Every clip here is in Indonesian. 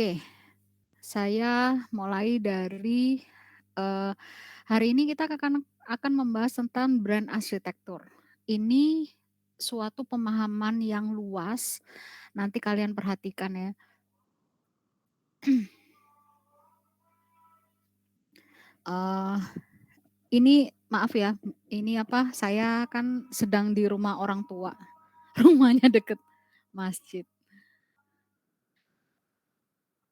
Oke, saya mulai dari, eee, hari ini kita akan membahas tentang brand arsitektur. Ini suatu pemahaman yang luas, nanti kalian perhatikan ya. Eee, ini maaf ya, ini apa, saya kan sedang di rumah orang tua, rumahnya deket masjid.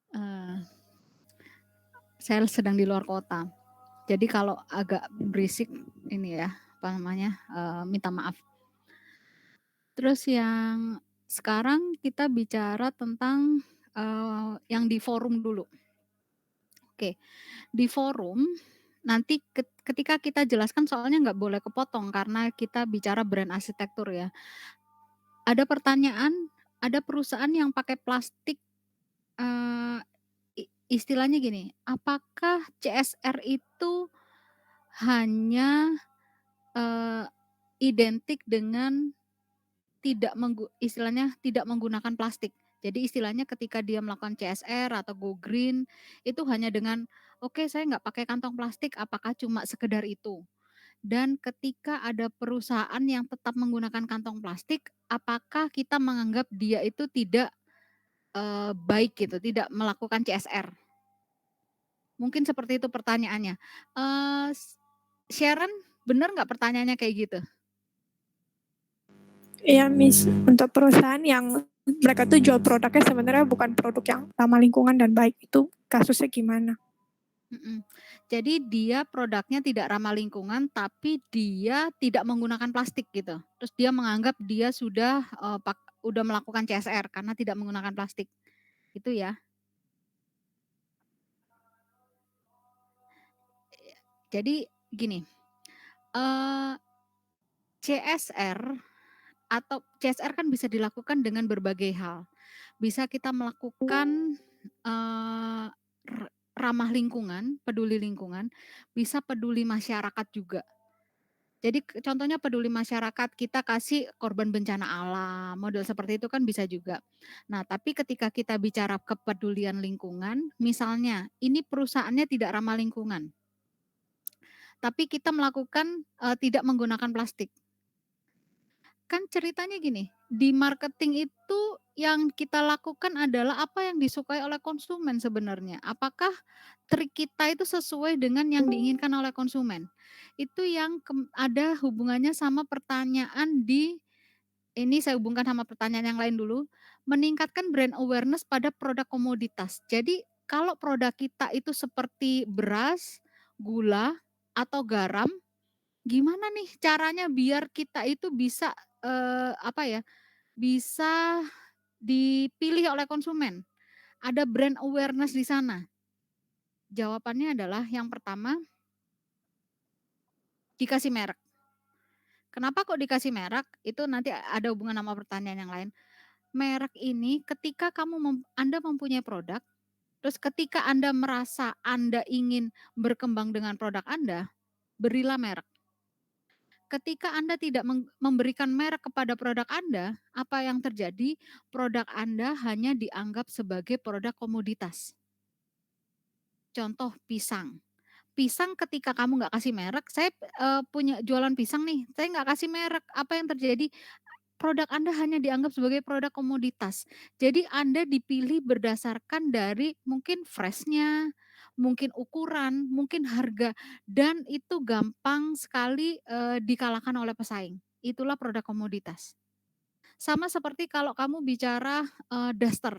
Eee, saya sedang di luar kota. Jadi kalau agak berisik ini ya, apa namanya, minta maaf. Terus yang sekarang kita bicara tentang, yang di forum dulu. Oke, di forum nanti ketika kita jelaskan soalnya nggak boleh kepotong karena kita bicara brand arsitektur ya. Ada pertanyaan, ada perusahaan yang pakai plastik, eee, istilahnya gini, apakah CSR itu hanya, eee, identik dengan istilahnya tidak menggunakan plastik. Jadi istilahnya ketika dia melakukan CSR atau go green, itu hanya dengan, "Oke, saya nggak pakai kantong plastik," apakah cuma sekedar itu? Dan ketika ada perusahaan yang tetap menggunakan kantong plastik, apakah kita menganggap dia itu tidak, baik gitu, tidak melakukan CSR? Mungkin seperti itu pertanyaannya. Eee, Sharon, bener nggak pertanyaannya kayak gitu? Iya, Miss. Untuk perusahaan yang mereka tuh jual produknya sebenarnya bukan produk yang ramah lingkungan dan baik, itu kasusnya gimana? Mhm. Jadi dia produknya tidak ramah lingkungan, tapi dia tidak menggunakan plastik gitu. Terus dia menganggap dia sudah, udah melakukan CSR karena tidak menggunakan plastik, itu ya? Jadi gini, eee, CSR CSR kan bisa dilakukan dengan berbagai hal. Bisa kita melakukan, eee, ramah lingkungan, peduli lingkungan, bisa peduli masyarakat juga. Jadi contohnya peduli masyarakat, kita kasih korban bencana alam, model seperti itu kan bisa juga. Nah, tapi ketika kita bicara kepedulian lingkungan, misalnya ini perusahaannya tidak ramah lingkungan, tapi kita melakukan, tidak menggunakan plastik. Kan ceritanya gini, di marketing itu yang kita lakukan adalah apa yang disukai oleh konsumen sebenarnya. Apakah trik kita itu sesuai dengan yang diinginkan oleh konsumen? Itu yang ada hubungannya sama pertanyaan ini saya hubungkan sama pertanyaan yang lain dulu, meningkatkan brand awareness pada produk komoditas. Jadi kalau produk kita itu seperti beras, gula, atau garam, gimana nih caranya biar kita itu bisa, apa ya, bisa dipilih oleh konsumen? Ada brand awareness di sana. Jawabannya adalah yang pertama, dikasih merek. Kenapa kok dikasih merek? Itu nanti ada hubungan sama pertanyaan yang lain. Merek ini ketika Anda mempunyai produk, terus ketika Anda merasa Anda ingin berkembang dengan produk Anda, berilah merek. Ketika Anda tidak memberikan merek kepada produk Anda, apa yang terjadi? Produk Anda hanya dianggap sebagai produk komoditas. Contoh pisang. Pisang ketika kamu nggak kasih merek, saya, punya jualan pisang nih, saya nggak kasih merek, apa yang terjadi? Produk Anda hanya dianggap sebagai produk komoditas. Jadi Anda dipilih berdasarkan dari mungkin fresh-nya, mungkin ukuran, mungkin harga, dan itu gampang sekali, dikalahkan oleh pesaing. Itulah produk komoditas. Sama seperti kalau kamu bicara,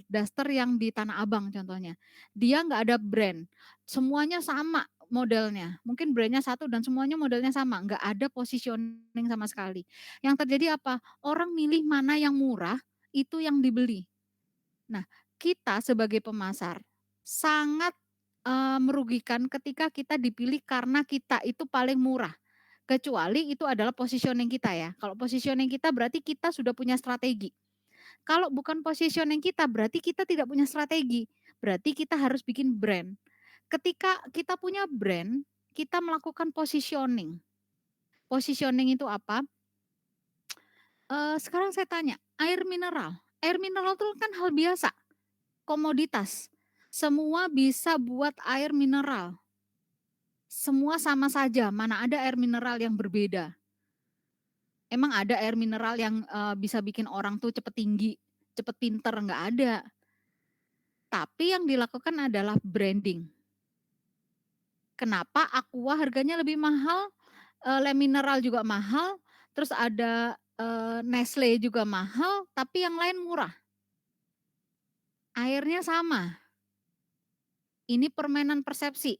daster yang di Tanah Abang contohnya. Dia nggak ada brand, semuanya sama modelnya. Mungkin brand-nya satu dan semuanya modelnya sama, nggak ada positioning sama sekali. Yang terjadi apa? Orang milih mana yang murah, itu yang dibeli. Nah, kita sebagai pemasar sangat, merugikan ketika kita dipilih karena kita itu paling murah. Kecuali itu adalah positioning kita ya. Kalau positioning kita berarti kita sudah punya strategi. Kalau bukan positioning kita, berarti kita tidak punya strategi. Berarti kita harus bikin brand. Ketika kita punya brand, kita melakukan positioning. Positioning itu apa? Sekarang saya tanya, air mineral. Air mineral itu kan hal biasa, komoditas. Semua bisa buat air mineral, semua sama saja, mana ada air mineral yang berbeda. Emang ada air mineral yang, bisa bikin orang tuh cepet tinggi, cepet pinter, nggak ada. Tapi yang dilakukan adalah branding. Kenapa Aqua harganya lebih mahal, Le Mineral juga mahal, terus ada, Nestle juga mahal, tapi yang lain murah, airnya sama. Ini permainan persepsi.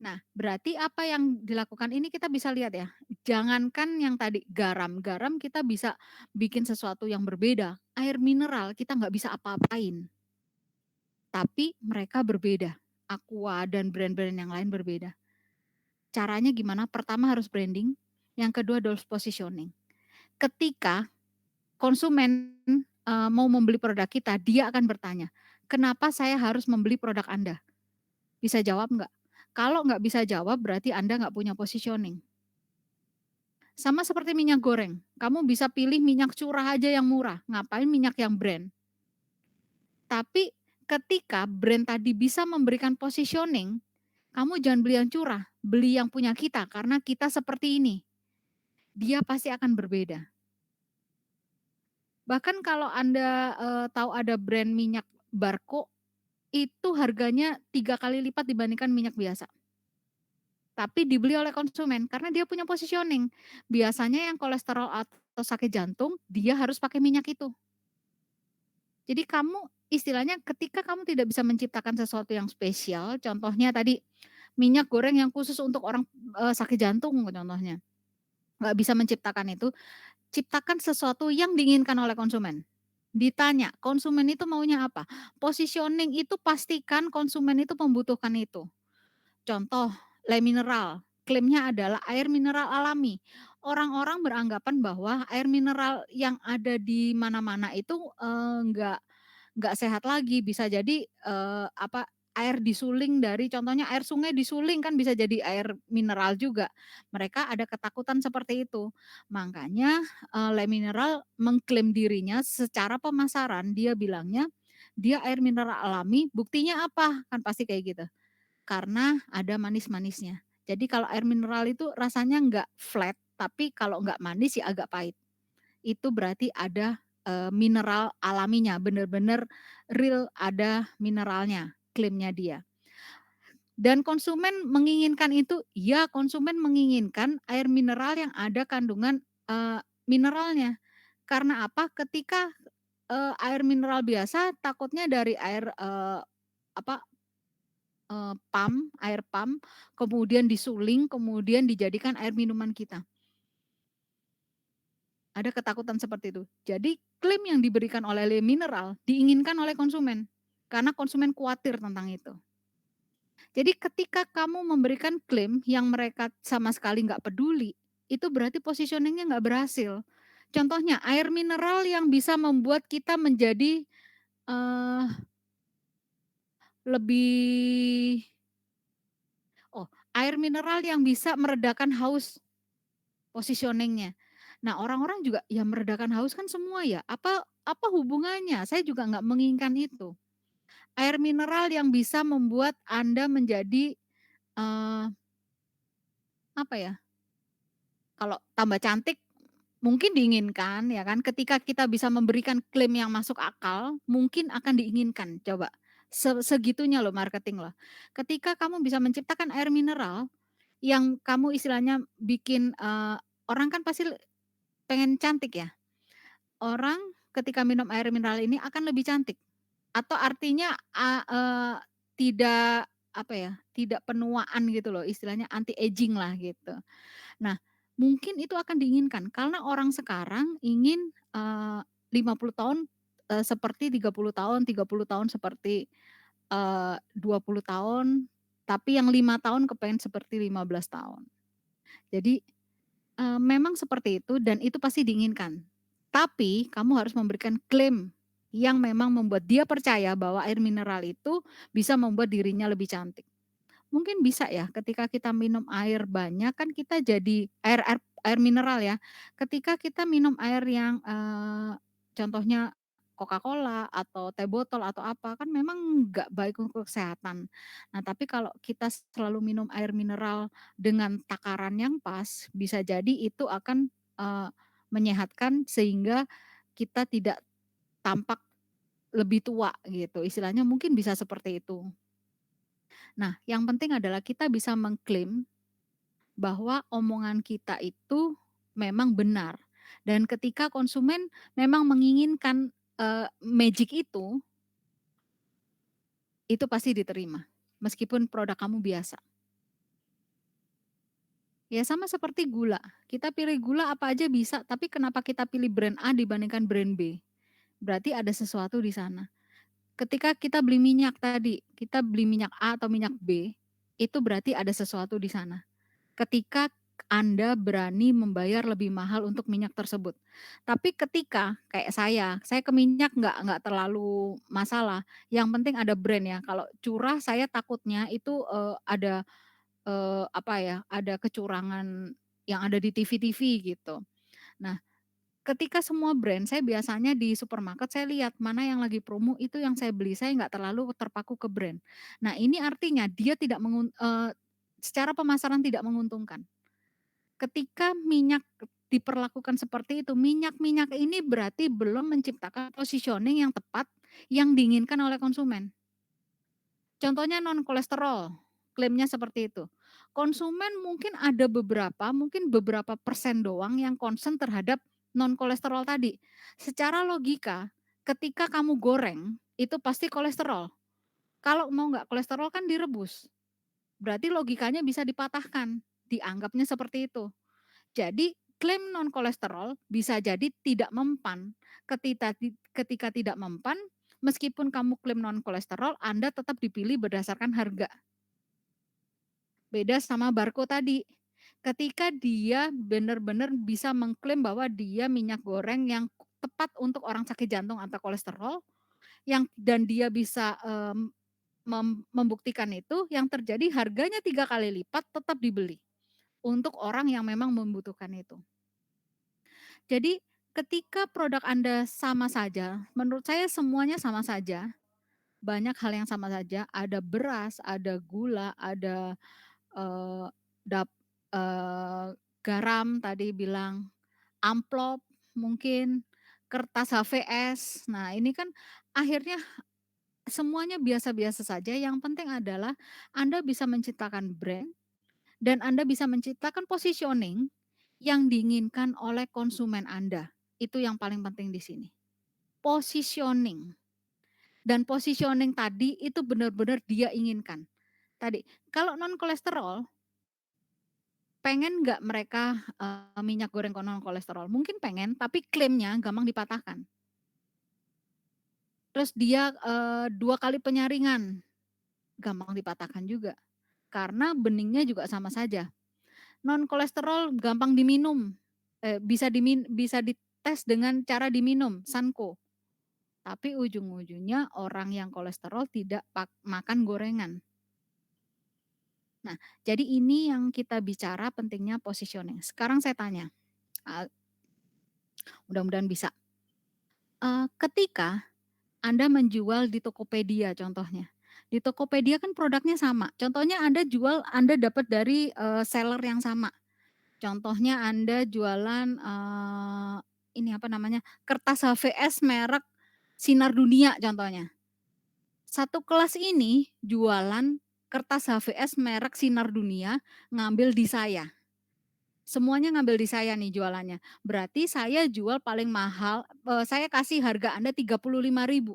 Nah, berarti apa yang dilakukan ini kita bisa lihat ya, jangankan yang tadi garam, garam kita bisa bikin sesuatu yang berbeda, air mineral kita nggak bisa apa-apain, tapi mereka berbeda, Aqua dan brand-brand yang lain berbeda. Caranya gimana? Pertama harus branding, yang kedua harus positioning. Ketika konsumen, mau membeli produk kita, dia akan bertanya, "Kenapa saya harus membeli produk Anda?" Bisa jawab nggak? Kalau nggak bisa jawab berarti Anda nggak punya positioning. Sama seperti minyak goreng, kamu bisa pilih minyak curah aja yang murah, ngapain minyak yang brand. Tapi ketika brand tadi bisa memberikan positioning, kamu jangan beli yang curah, beli yang punya kita karena kita seperti ini, dia pasti akan berbeda. Bahkan kalau Anda, tahu ada brand minyak Barco, itu harganya 3 kali lipat dibandingkan minyak biasa. Tapi dibeli oleh konsumen karena dia punya positioning. Biasanya yang kolesterol atau sakit jantung, dia harus pakai minyak itu. Jadi kamu istilahnya ketika kamu tidak bisa menciptakan sesuatu yang spesial, contohnya tadi minyak goreng yang khusus untuk orang, sakit jantung contohnya, nggak bisa menciptakan itu, ciptakan sesuatu yang diinginkan oleh konsumen. Ditanya, konsumen itu maunya apa? Positioning itu pastikan konsumen itu membutuhkan itu. Contoh, Le Mineral, klaimnya adalah air mineral alami. Orang-orang beranggapan bahwa air mineral yang ada di mana-mana itu, nggak sehat lagi, bisa jadi, air disuling dari contohnya air sungai disuling kan bisa jadi air mineral juga. Mereka ada ketakutan seperti itu. Makanya, Le Mineral mengklaim dirinya secara pemasaran, dia bilangnya, dia air mineral alami, buktinya apa? Kan pasti kayak gitu. Karena ada manis-manisnya. Jadi kalau air mineral itu rasanya nggak flat, tapi kalau nggak manis ya agak pahit. Itu berarti ada, mineral alaminya, bener-bener real ada mineralnya, klaimnya dia. Dan konsumen menginginkan itu, ya konsumen menginginkan air mineral yang ada kandungan, mineralnya. Karena apa? Ketika, air mineral biasa takutnya dari air, apa, air pump, kemudian disuling, kemudian dijadikan air minuman kita. Ada ketakutan seperti itu. Jadi klaim yang diberikan oleh Le Mineral diinginkan oleh konsumen, karena konsumen khawatir tentang itu. Jadi ketika kamu memberikan klaim yang mereka sama sekali nggak peduli, itu berarti positioning-nya nggak berhasil. Contohnya air mineral yang bisa membuat kita menjadi, eee, lebih air mineral yang bisa meredakan haus, positioning-nya. Nah, orang-orang juga, "Ya meredakan haus kan semua ya, apa apa hubungannya? Saya juga nggak menginginkan itu." Air mineral yang bisa membuat Anda menjadi, eee, apa ya, kalau tambah cantik mungkin diinginkan ya kan, ketika kita bisa memberikan klaim yang masuk akal, mungkin akan diinginkan, coba. Segitunya loh marketing loh. Ketika kamu bisa menciptakan air mineral yang kamu istilahnya bikin, orang kan pasti pengen cantik ya. Orang ketika minum air mineral ini akan lebih cantik, atau artinya, tidak, apa ya, tidak penuaan gitu loh, istilahnya anti aging lah gitu. Nah, mungkin itu akan diinginkan karena orang sekarang ingin, 50 tahun, seperti 30 tahun, 30 tahun seperti, 20 tahun, tapi yang 5 tahun kepengen seperti 15 tahun. Jadi memang seperti itu dan itu pasti diinginkan. Tapi kamu harus memberikan klaim yang memang membuat dia percaya bahwa air mineral itu bisa membuat dirinya lebih cantik. Mungkin bisa ya ketika kita minum air banyak kan kita jadi air mineral ya, ketika kita minum air yang, contohnya Coca-Cola atau teh botol atau apa, kan memang nggak baik untuk kesehatan. Nah, tapi kalau kita selalu minum air mineral dengan takaran yang pas, bisa jadi itu akan, menyehatkan sehingga kita tidak tampak lebih tua gitu, istilahnya mungkin bisa seperti itu. Nah, yang penting adalah kita bisa mengklaim bahwa omongan kita itu memang benar, dan ketika konsumen memang menginginkan, magic itu pasti diterima, meskipun produk kamu biasa. Ya sama seperti gula, kita pilih gula apa aja bisa, tapi kenapa kita pilih brand A dibandingkan brand B? Berarti ada sesuatu di sana. Ketika kita beli minyak tadi, kita beli minyak A atau minyak B, itu berarti ada sesuatu di sana. Ketika Anda berani membayar lebih mahal untuk minyak tersebut. Tapi ketika kayak saya ke minyak nggak terlalu masalah, yang penting ada brand ya. Kalau curah saya takutnya itu, ada, apa ya, ada kecurangan yang ada di TV-TV gitu. Nah, ketika semua brand, saya biasanya di supermarket saya lihat mana yang lagi promo itu yang saya beli, saya nggak terlalu terpaku ke brand. Nah, ini artinya dia tidak secara pemasaran tidak menguntungkan. Ketika minyak diperlakukan seperti itu, minyak-minyak ini berarti belum menciptakan positioning yang tepat yang diinginkan oleh konsumen. Contohnya non kolesterol, klaimnya seperti itu. Konsumen mungkin beberapa persen doang yang concern terhadap non kolesterol tadi. Secara logika, ketika kamu goreng, itu pasti kolesterol. Kalau mau nggak kolesterol kan direbus, berarti logikanya bisa dipatahkan, dianggapnya seperti itu. Jadi klaim non kolesterol bisa jadi tidak mempan. Ketika tidak mempan, meskipun kamu klaim non kolesterol, Anda tetap dipilih berdasarkan harga. Beda sama barco tadi. Ketika dia benar-benar bisa mengklaim bahwa dia minyak goreng yang tepat untuk orang sakit jantung atau kolesterol, dan dia bisa, membuktikan itu, yang terjadi harganya 3 kali lipat tetap dibeli, untuk orang yang memang membutuhkan itu. Jadi ketika produk Anda sama saja, menurut saya semuanya sama saja, banyak hal yang sama saja, ada beras, ada gula, ada, eee, dap garam tadi bilang, amplop mungkin, kertas HVS. Nah, ini kan akhirnya semuanya biasa-biasa saja, yang penting adalah Anda bisa menciptakan brand dan Anda bisa menciptakan positioning yang diinginkan oleh konsumen Anda. Itu yang paling penting di sini. Positioning, dan positioning tadi itu benar-benar dia inginkan. Tadi, kalau non kolesterol, pengen nggak mereka, minyak goreng non kolesterol? Mungkin pengen, tapi klaimnya gampang dipatahkan. Terus dia, 2 kali penyaringan, gampang dipatahkan juga. Karena beningnya juga sama saja. Non kolesterol gampang diminum, bisa dites dengan cara diminum, Sanko. Tapi ujung-ujungnya orang yang kolesterol tidak makan gorengan. Nah, jadi ini yang kita bicara pentingnya positioning. Sekarang saya tanya, eee, mudah-mudahan bisa. Ketika Anda menjual di Tokopedia contohnya. Di Tokopedia kan produknya sama, contohnya Anda dapat dari, seller yang sama. Contohnya Anda jualan, ini apa namanya, kertas HVS merek Sinar Dunia contohnya. Satu kelas ini jualan kertas HVS merek Sinar Dunia, ngambil di saya. Semuanya ngambil di saya nih jualannya. Berarti saya jual paling mahal, saya kasih harga Anda 35.000.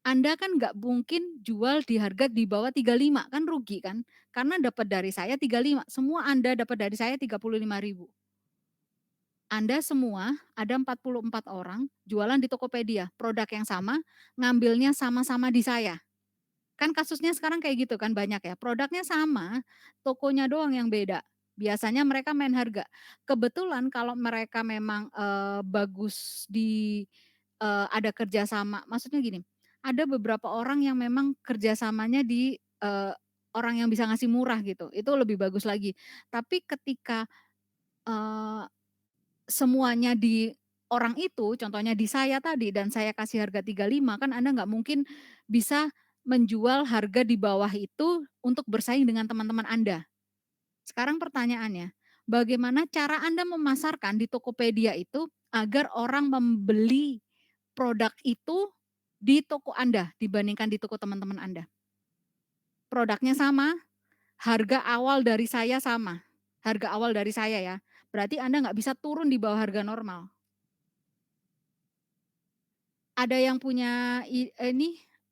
Anda kan nggak mungkin jual di harga di bawah 35, kan rugi kan? Karena dapat dari saya 35, semua Anda dapat dari saya 35.000. Anda semua, ada 44 orang jualan di Tokopedia, produk yang sama, ngambilnya sama-sama di saya. Kan kasusnya sekarang kayak gitu kan banyak ya, produknya sama, tokonya doang yang beda. Biasanya mereka main harga. Kebetulan kalau mereka memang, bagus ada kerjasama, maksudnya gini, ada beberapa orang yang memang kerjasamanya di, orang yang bisa ngasih murah gitu, itu lebih bagus lagi. Tapi ketika, eee, semuanya orang itu contohnya di saya tadi dan saya kasih harga 35 kan Anda nggak mungkin bisa menjual harga di bawah itu untuk bersaing dengan teman-teman Anda. Sekarang pertanyaannya, bagaimana cara Anda memasarkan di Tokopedia itu agar orang membeli produk itu di toko Anda dibandingkan di toko teman-teman Anda? Produknya sama, harga awal dari saya sama, harga awal dari saya ya, berarti Anda nggak bisa turun di bawah harga normal. Ada yang punya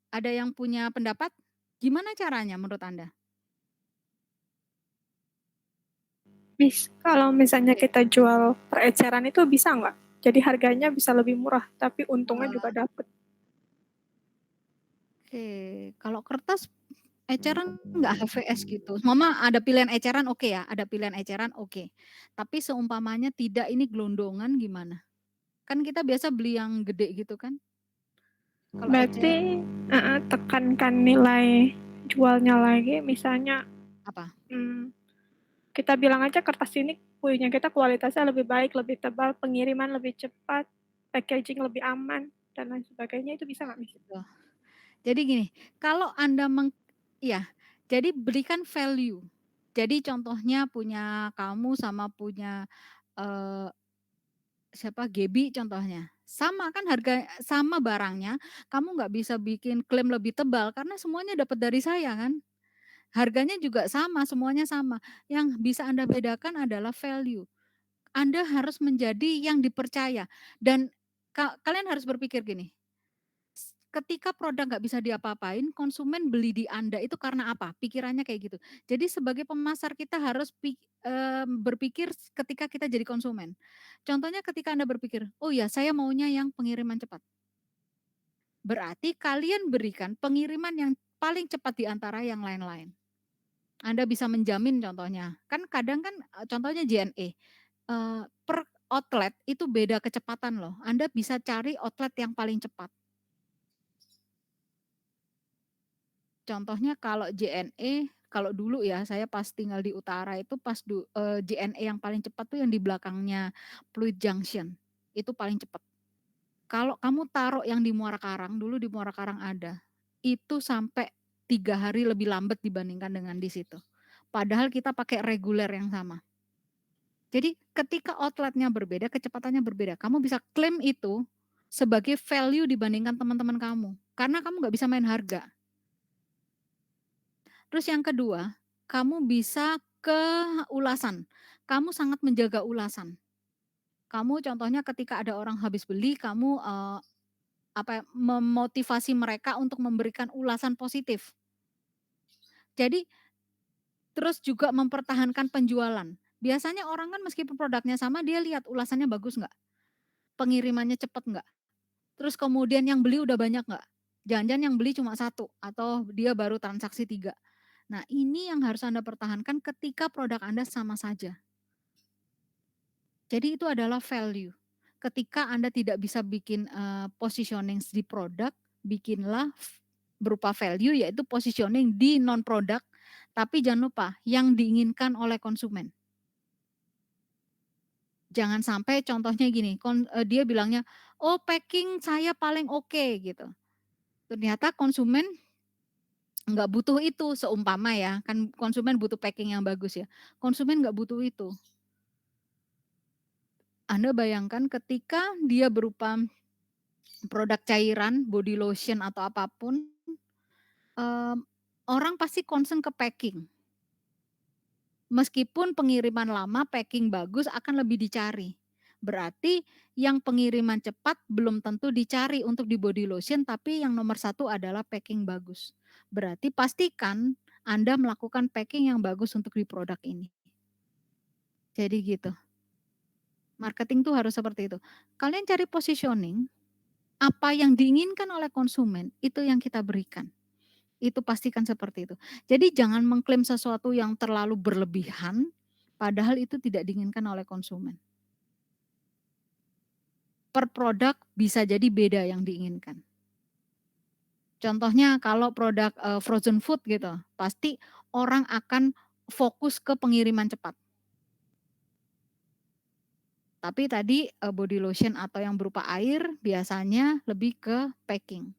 ada yang punya pendapat? Gimana caranya menurut Anda? Kalau misalnya Oke, kita jual per eceran itu bisa nggak? Jadi harganya bisa lebih murah, tapi untungnya juga eee, dapet. oke, kalau kertas eceran nggak HVS gitu, mama ada pilihan eceran oke ya, ada pilihan eceran oke. Tapi seumpamanya tidak ini gelondongan gimana? Kan kita biasa beli yang gede gitu kan, kalau Berarti eceran tekankan nilai jualnya lagi, misalnya apa? hmm, kita bilang aja kertas ini punya kita kualitasnya lebih baik, lebih tebal, pengiriman lebih cepat, packaging lebih aman, dan lain sebagainya. Itu bisa nggak, Miss? Gitu. Jadi gini, kalau Anda iya, jadi berikan value. Jadi contohnya punya kamu sama punya, eee, siapa, Gebi contohnya. Sama kan harga sama barangnya, kamu nggak bisa bikin klaim lebih tebal karena semuanya dapat dari saya kan. Harganya juga sama, semuanya sama. Yang bisa Anda bedakan adalah value. Anda harus menjadi yang dipercaya dan kalian harus berpikir gini, ketika produk nggak bisa diapa-apain, konsumen beli di Anda itu karena apa? Pikirannya kayak gitu. Jadi sebagai pemasar kita harus berpikir ketika kita jadi konsumen. Contohnya ketika Anda berpikir, "Oh ya saya maunya yang pengiriman cepat." Berarti kalian berikan pengiriman yang paling cepat di antara yang lain-lain. Anda bisa menjamin contohnya, kan kadang kan, contohnya JNE, per outlet itu beda kecepatan loh. Anda bisa cari outlet yang paling cepat. Contohnya kalau JNE, kalau dulu ya saya pas tinggal di utara itu pas JNE yang paling cepat tuh yang di belakangnya Pluit Junction, itu paling cepat. Kalau kamu taruh yang di Muara Karang, dulu di Muara Karang ada, itu sampai 3 hari lebih lambat dibandingkan dengan di situ. Padahal kita pakai reguler yang sama. Jadi ketika outletnya berbeda, kecepatannya berbeda, kamu bisa klaim itu sebagai value dibandingkan teman-teman kamu, karena kamu nggak bisa main harga. Terus yang kedua, kamu bisa ke ulasan. Kamu sangat menjaga ulasan. Kamu contohnya ketika ada orang habis beli, kamu, memotivasi mereka untuk memberikan ulasan positif. Jadi terus juga mempertahankan penjualan. Biasanya orang kan meskipun produknya sama, dia lihat ulasannya bagus nggak, pengirimannya cepet nggak, terus kemudian yang beli udah banyak nggak, jangan-jangan yang beli cuma satu atau dia baru transaksi 3. Nah, ini yang harus Anda pertahankan ketika produk Anda sama saja. Jadi itu adalah value. Ketika Anda tidak bisa bikin, positioning di produk, bikinlah berupa value yaitu positioning di non produk, tapi jangan lupa yang diinginkan oleh konsumen. Jangan sampai contohnya gini, dia bilangnya, "Oh packing saya paling oke," gitu. Ternyata konsumen nggak butuh itu, seumpama ya, kan konsumen butuh packing yang bagus ya, konsumen nggak butuh itu. Anda bayangkan ketika dia berupa produk cairan, body lotion atau apapun, mmm, orang pasti concern ke packing. Meskipun pengiriman lama, packing bagus akan lebih dicari. Berarti yang pengiriman cepat belum tentu dicari untuk di body lotion, tapi yang nomor satu adalah packing bagus. Berarti pastikan Anda melakukan packing yang bagus untuk di produk ini. Jadi gitu, marketing tuh harus seperti itu. Kalian cari positioning, apa yang diinginkan oleh konsumen, itu yang kita berikan. Itu pastikan seperti itu. Jadi jangan mengklaim sesuatu yang terlalu berlebihan, padahal itu tidak diinginkan oleh konsumen. Per produk bisa jadi beda yang diinginkan. Contohnya kalau produk, frozen food gitu, pasti orang akan fokus ke pengiriman cepat. Tapi tadi, body lotion atau yang berupa air biasanya lebih ke packing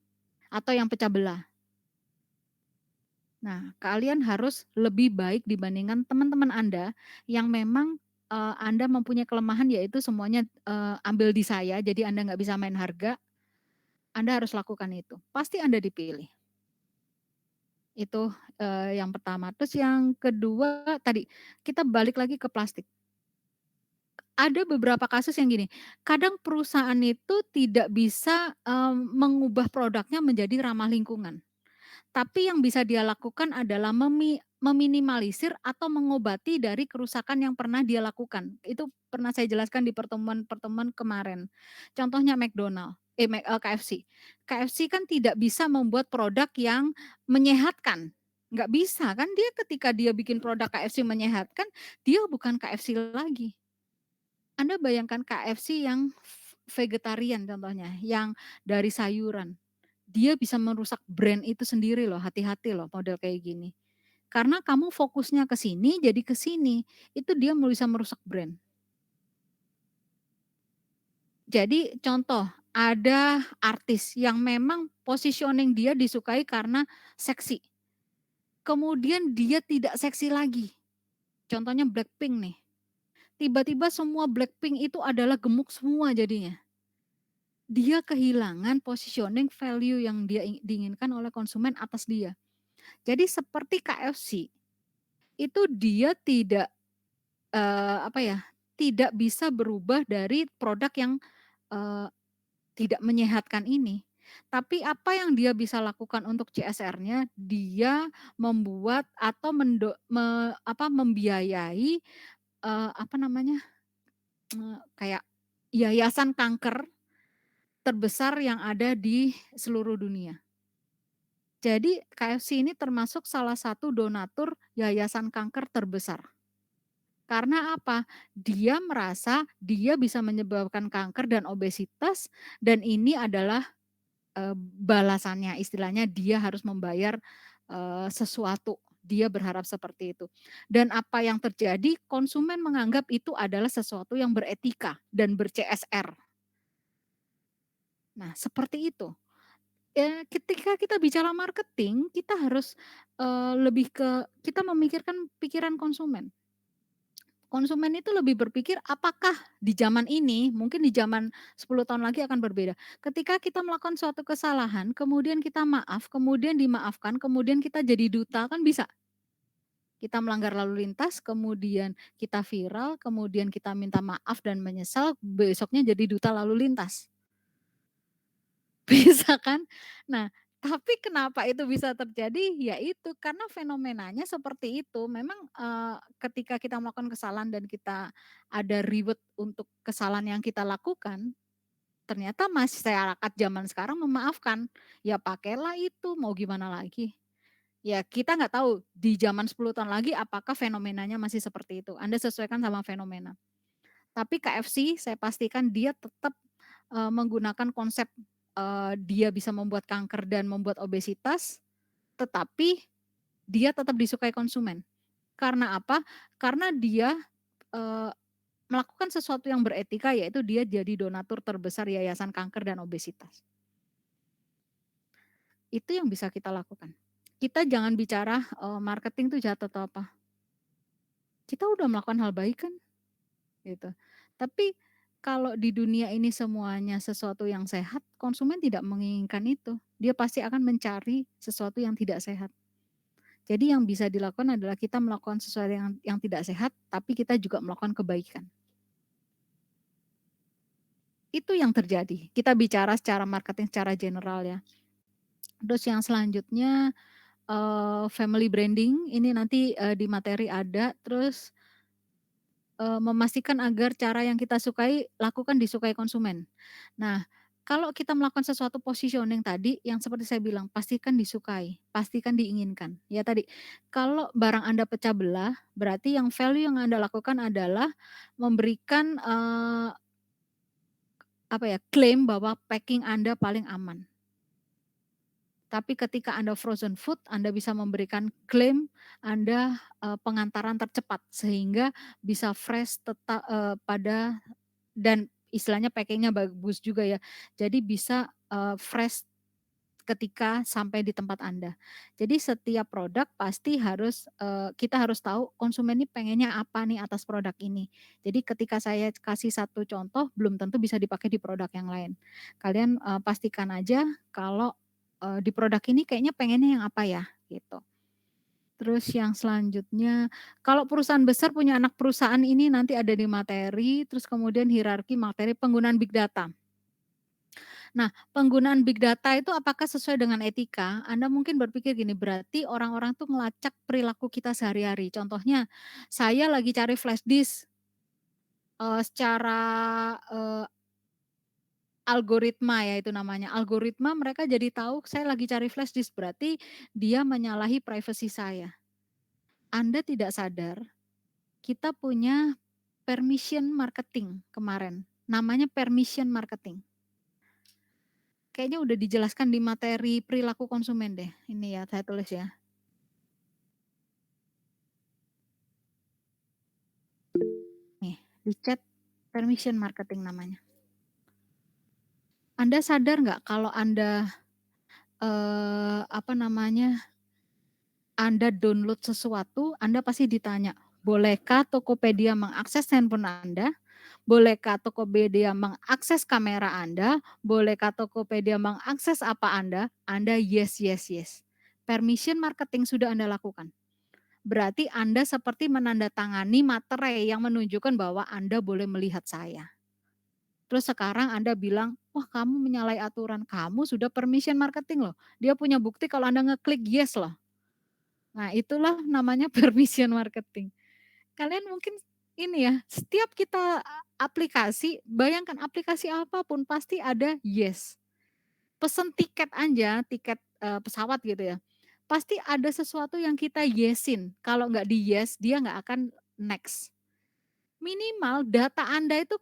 atau yang pecah belah. Nah, kalian harus lebih baik dibandingkan teman-teman Anda yang memang, Anda mempunyai kelemahan yaitu semuanya, ambil di saya, jadi Anda nggak bisa main harga, Anda harus lakukan itu. Pasti Anda dipilih. Itu, yang pertama. Terus yang kedua tadi, kita balik lagi ke plastik. Ada beberapa kasus yang gini, kadang perusahaan itu tidak bisa, mengubah produknya menjadi ramah lingkungan. Tapi yang bisa dia lakukan adalah meminimalisir atau mengobati dari kerusakan yang pernah dia lakukan. Itu pernah saya jelaskan di pertemuan-pertemuan kemarin. Contohnya McDonald, KFC. KFC kan tidak bisa membuat produk yang menyehatkan, nggak bisa kan dia ketika dia bikin produk KFC menyehatkan, dia bukan KFC lagi. Anda bayangkan KFC yang vegetarian contohnya, yang dari sayuran. Dia bisa merusak brand itu sendiri loh, hati-hati loh model kayak gini. Karena kamu fokusnya ke sini, jadi ke sini, itu dia bisa merusak brand. Jadi contoh, ada artis yang memang positioning dia disukai karena seksi, kemudian dia tidak seksi lagi, contohnya Blackpink nih, tiba-tiba semua Blackpink itu adalah gemuk semua jadinya. Dia kehilangan positioning value yang dia diinginkan oleh konsumen atas dia. Jadi seperti KFC, itu dia tidak, apa ya, tidak bisa berubah dari produk yang, eee, tidak menyehatkan ini. Tapi apa yang dia bisa lakukan untuk CSR-nya, dia membuat atau membiayai, apa namanya, kayak yayasan kanker terbesar yang ada di seluruh dunia. Jadi KFC ini termasuk salah satu donatur yayasan kanker terbesar. Karena apa? Dia merasa dia bisa menyebabkan kanker dan obesitas dan ini adalah, balasannya, istilahnya dia harus membayar, sesuatu, dia berharap seperti itu. Dan apa yang terjadi, konsumen menganggap itu adalah sesuatu yang beretika dan ber-CSR. Nah, seperti itu. Ketika kita bicara marketing, kita harus, lebih ke kita memikirkan pikiran konsumen. Konsumen itu lebih berpikir apakah di zaman ini, mungkin di zaman 10 tahun lagi akan berbeda. Ketika kita melakukan suatu kesalahan, kemudian kita maaf, kemudian dimaafkan, kemudian kita jadi duta, kan bisa. Kita melanggar lalu lintas, kemudian kita viral, kemudian kita minta maaf dan menyesal, besoknya jadi duta lalu lintas. Bisa kan? Nah, tapi kenapa itu bisa terjadi? Ya itu, karena fenomenanya seperti itu. Memang, ketika kita melakukan kesalahan dan kita ada reward untuk kesalahan yang kita lakukan, ternyata masyarakat zaman sekarang memaafkan. Ya pakailah itu, mau gimana lagi. Ya kita nggak tahu di zaman 10 tahun lagi apakah fenomenanya masih seperti itu. Anda sesuaikan sama fenomena. Tapi KFC saya pastikan dia tetap, menggunakan konsep, dia bisa membuat kanker dan membuat obesitas, tetapi dia tetap disukai konsumen. Karena apa? Karena dia, eee, melakukan sesuatu yang beretika yaitu dia jadi donatur terbesar yayasan kanker dan obesitas. Itu yang bisa kita lakukan. Kita jangan bicara, marketing tuh jahat atau apa, kita udah melakukan hal baik kan? Gitu. Tapi kalau di dunia ini semuanya sesuatu yang sehat, konsumen tidak menginginkan itu. Dia pasti akan mencari sesuatu yang tidak sehat. Jadi yang bisa dilakukan adalah kita melakukan sesuatu yang tidak sehat, tapi kita juga melakukan kebaikan. Itu yang terjadi. Kita bicara secara marketing secara general ya. Terus yang selanjutnya, family branding ini nanti, di materi ada, terus memastikan agar cara yang kita sukai, lakukan disukai konsumen. Nah, kalau kita melakukan sesuatu positioning tadi yang seperti saya bilang, pastikan disukai, pastikan diinginkan. Ya tadi, kalau barang Anda pecah belah, berarti yang value yang Anda lakukan adalah memberikan, apa ya, klaim bahwa packing Anda paling aman. Tapi ketika Anda frozen food, Anda bisa memberikan klaim Anda, pengantaran tercepat, sehingga bisa fresh pada dan istilahnya packingnya bagus juga ya. Jadi bisa, fresh ketika sampai di tempat Anda. Jadi setiap produk pasti harus, kita harus tahu konsumen ini pengennya apa nih atas produk ini. Jadi ketika saya kasih satu contoh belum tentu bisa dipakai di produk yang lain. Kalian, pastikan aja kalau, di produk ini kayaknya pengennya yang apa ya, gitu. Terus yang selanjutnya, kalau perusahaan besar punya anak perusahaan ini nanti ada di materi, terus kemudian hierarki materi penggunaan big data. Nah, penggunaan big data itu apakah sesuai dengan etika? Anda mungkin berpikir gini, berarti orang-orang tuh ngelacak perilaku kita sehari-hari. Contohnya, saya lagi cari flash disk, secara, eee, algoritma ya itu namanya, algoritma mereka jadi tahu saya lagi cari flash disk, berarti dia menyalahi privasi saya. Anda tidak sadar, kita punya permission marketing kemarin, namanya permission marketing. Kayaknya udah dijelaskan di materi perilaku konsumen deh, ini ya saya tulis ya. Nih, di chat permission marketing namanya. Anda sadar nggak kalau Anda, apa namanya, Anda download sesuatu, Anda pasti ditanya, "Bolehkah Tokopedia mengakses handphone Anda? Bolehkah Tokopedia mengakses kamera Anda? Bolehkah Tokopedia mengakses apa Anda?" Anda yes yes yes. Permission marketing sudah Anda lakukan. Berarti Anda seperti menandatangani materai yang menunjukkan bahwa Anda boleh melihat saya. Terus sekarang Anda bilang, "Wah kamu menyalahi aturan." Kamu sudah permission marketing loh. Dia punya bukti kalau Anda ngeklik yes loh. Nah itulah namanya permission marketing. Kalian mungkin ini ya, setiap kita aplikasi, bayangkan aplikasi apapun pasti ada yes. Pesen tiket aja, tiket, pesawat gitu ya, pasti ada sesuatu yang kita yesin. Kalau nggak di-yes, dia nggak akan next. Minimal data Anda itu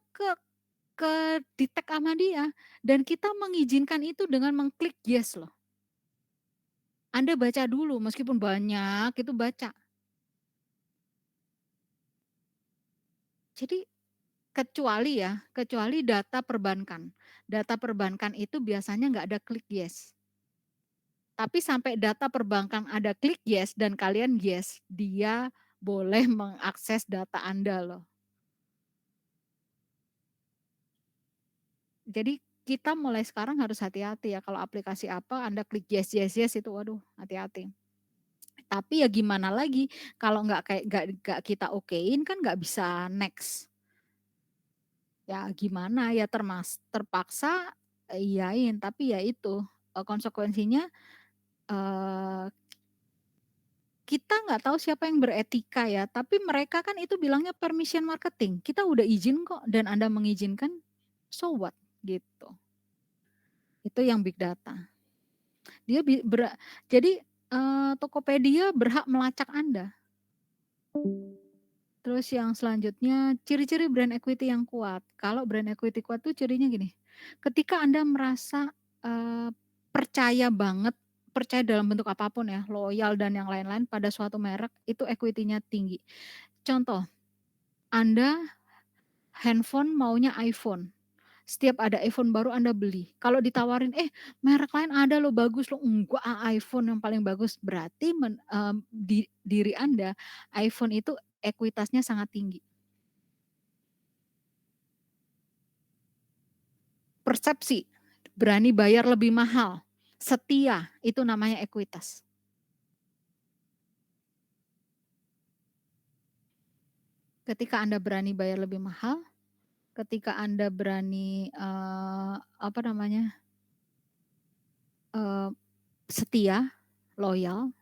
ke-detect sama dia, dan kita mengizinkan itu dengan mengklik yes loh. Anda baca dulu meskipun banyak, itu baca. Jadi kecuali ya, kecuali data perbankan. Data perbankan itu biasanya nggak ada klik yes. Tapi sampai data perbankan ada klik yes dan kalian yes, dia boleh mengakses data Anda loh. Jadi kita mulai sekarang harus hati-hati ya kalau aplikasi apa Anda klik yes yes yes itu waduh hati-hati. Tapi ya gimana lagi kalau nggak kayak nggak kita okein kan nggak bisa next. Ya gimana ya terpaksa, iyain tapi ya itu, konsekuensinya, eee, kita nggak tahu siapa yang beretika ya, tapi mereka kan itu bilangnya permission marketing, kita udah izin kok dan Anda mengizinkan, so what? Gitu. Itu yang big data. Dia jadi, Tokopedia berhak melacak Anda. Terus yang selanjutnya, ciri-ciri brand equity yang kuat. Kalau brand equity kuat tuh cirinya gini, ketika Anda merasa, eee, percaya banget, percaya dalam bentuk apapun ya, loyal dan yang lain-lain pada suatu merek, itu equity-nya tinggi. Contoh, Anda handphone maunya iPhone, setiap ada iPhone baru Anda beli. Kalau ditawarin, "Eh, merek lain ada loh bagus loh." "Enggak iPhone yang paling bagus." Berarti diri Anda, iPhone itu ekuitasnya sangat tinggi. Persepsi, berani bayar lebih mahal, setia, itu namanya ekuitas. Ketika Anda berani bayar lebih mahal, ketika Anda berani, apa namanya, eee, setia, loyal,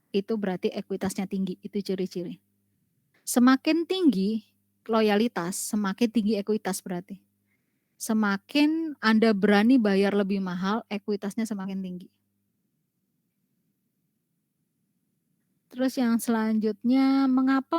itu berarti ekuitasnya tinggi, itu ciri-ciri. Semakin tinggi loyalitas, semakin tinggi ekuitas berarti. Semakin Anda berani bayar lebih mahal, ekuitasnya semakin tinggi. Terus yang selanjutnya, mengapa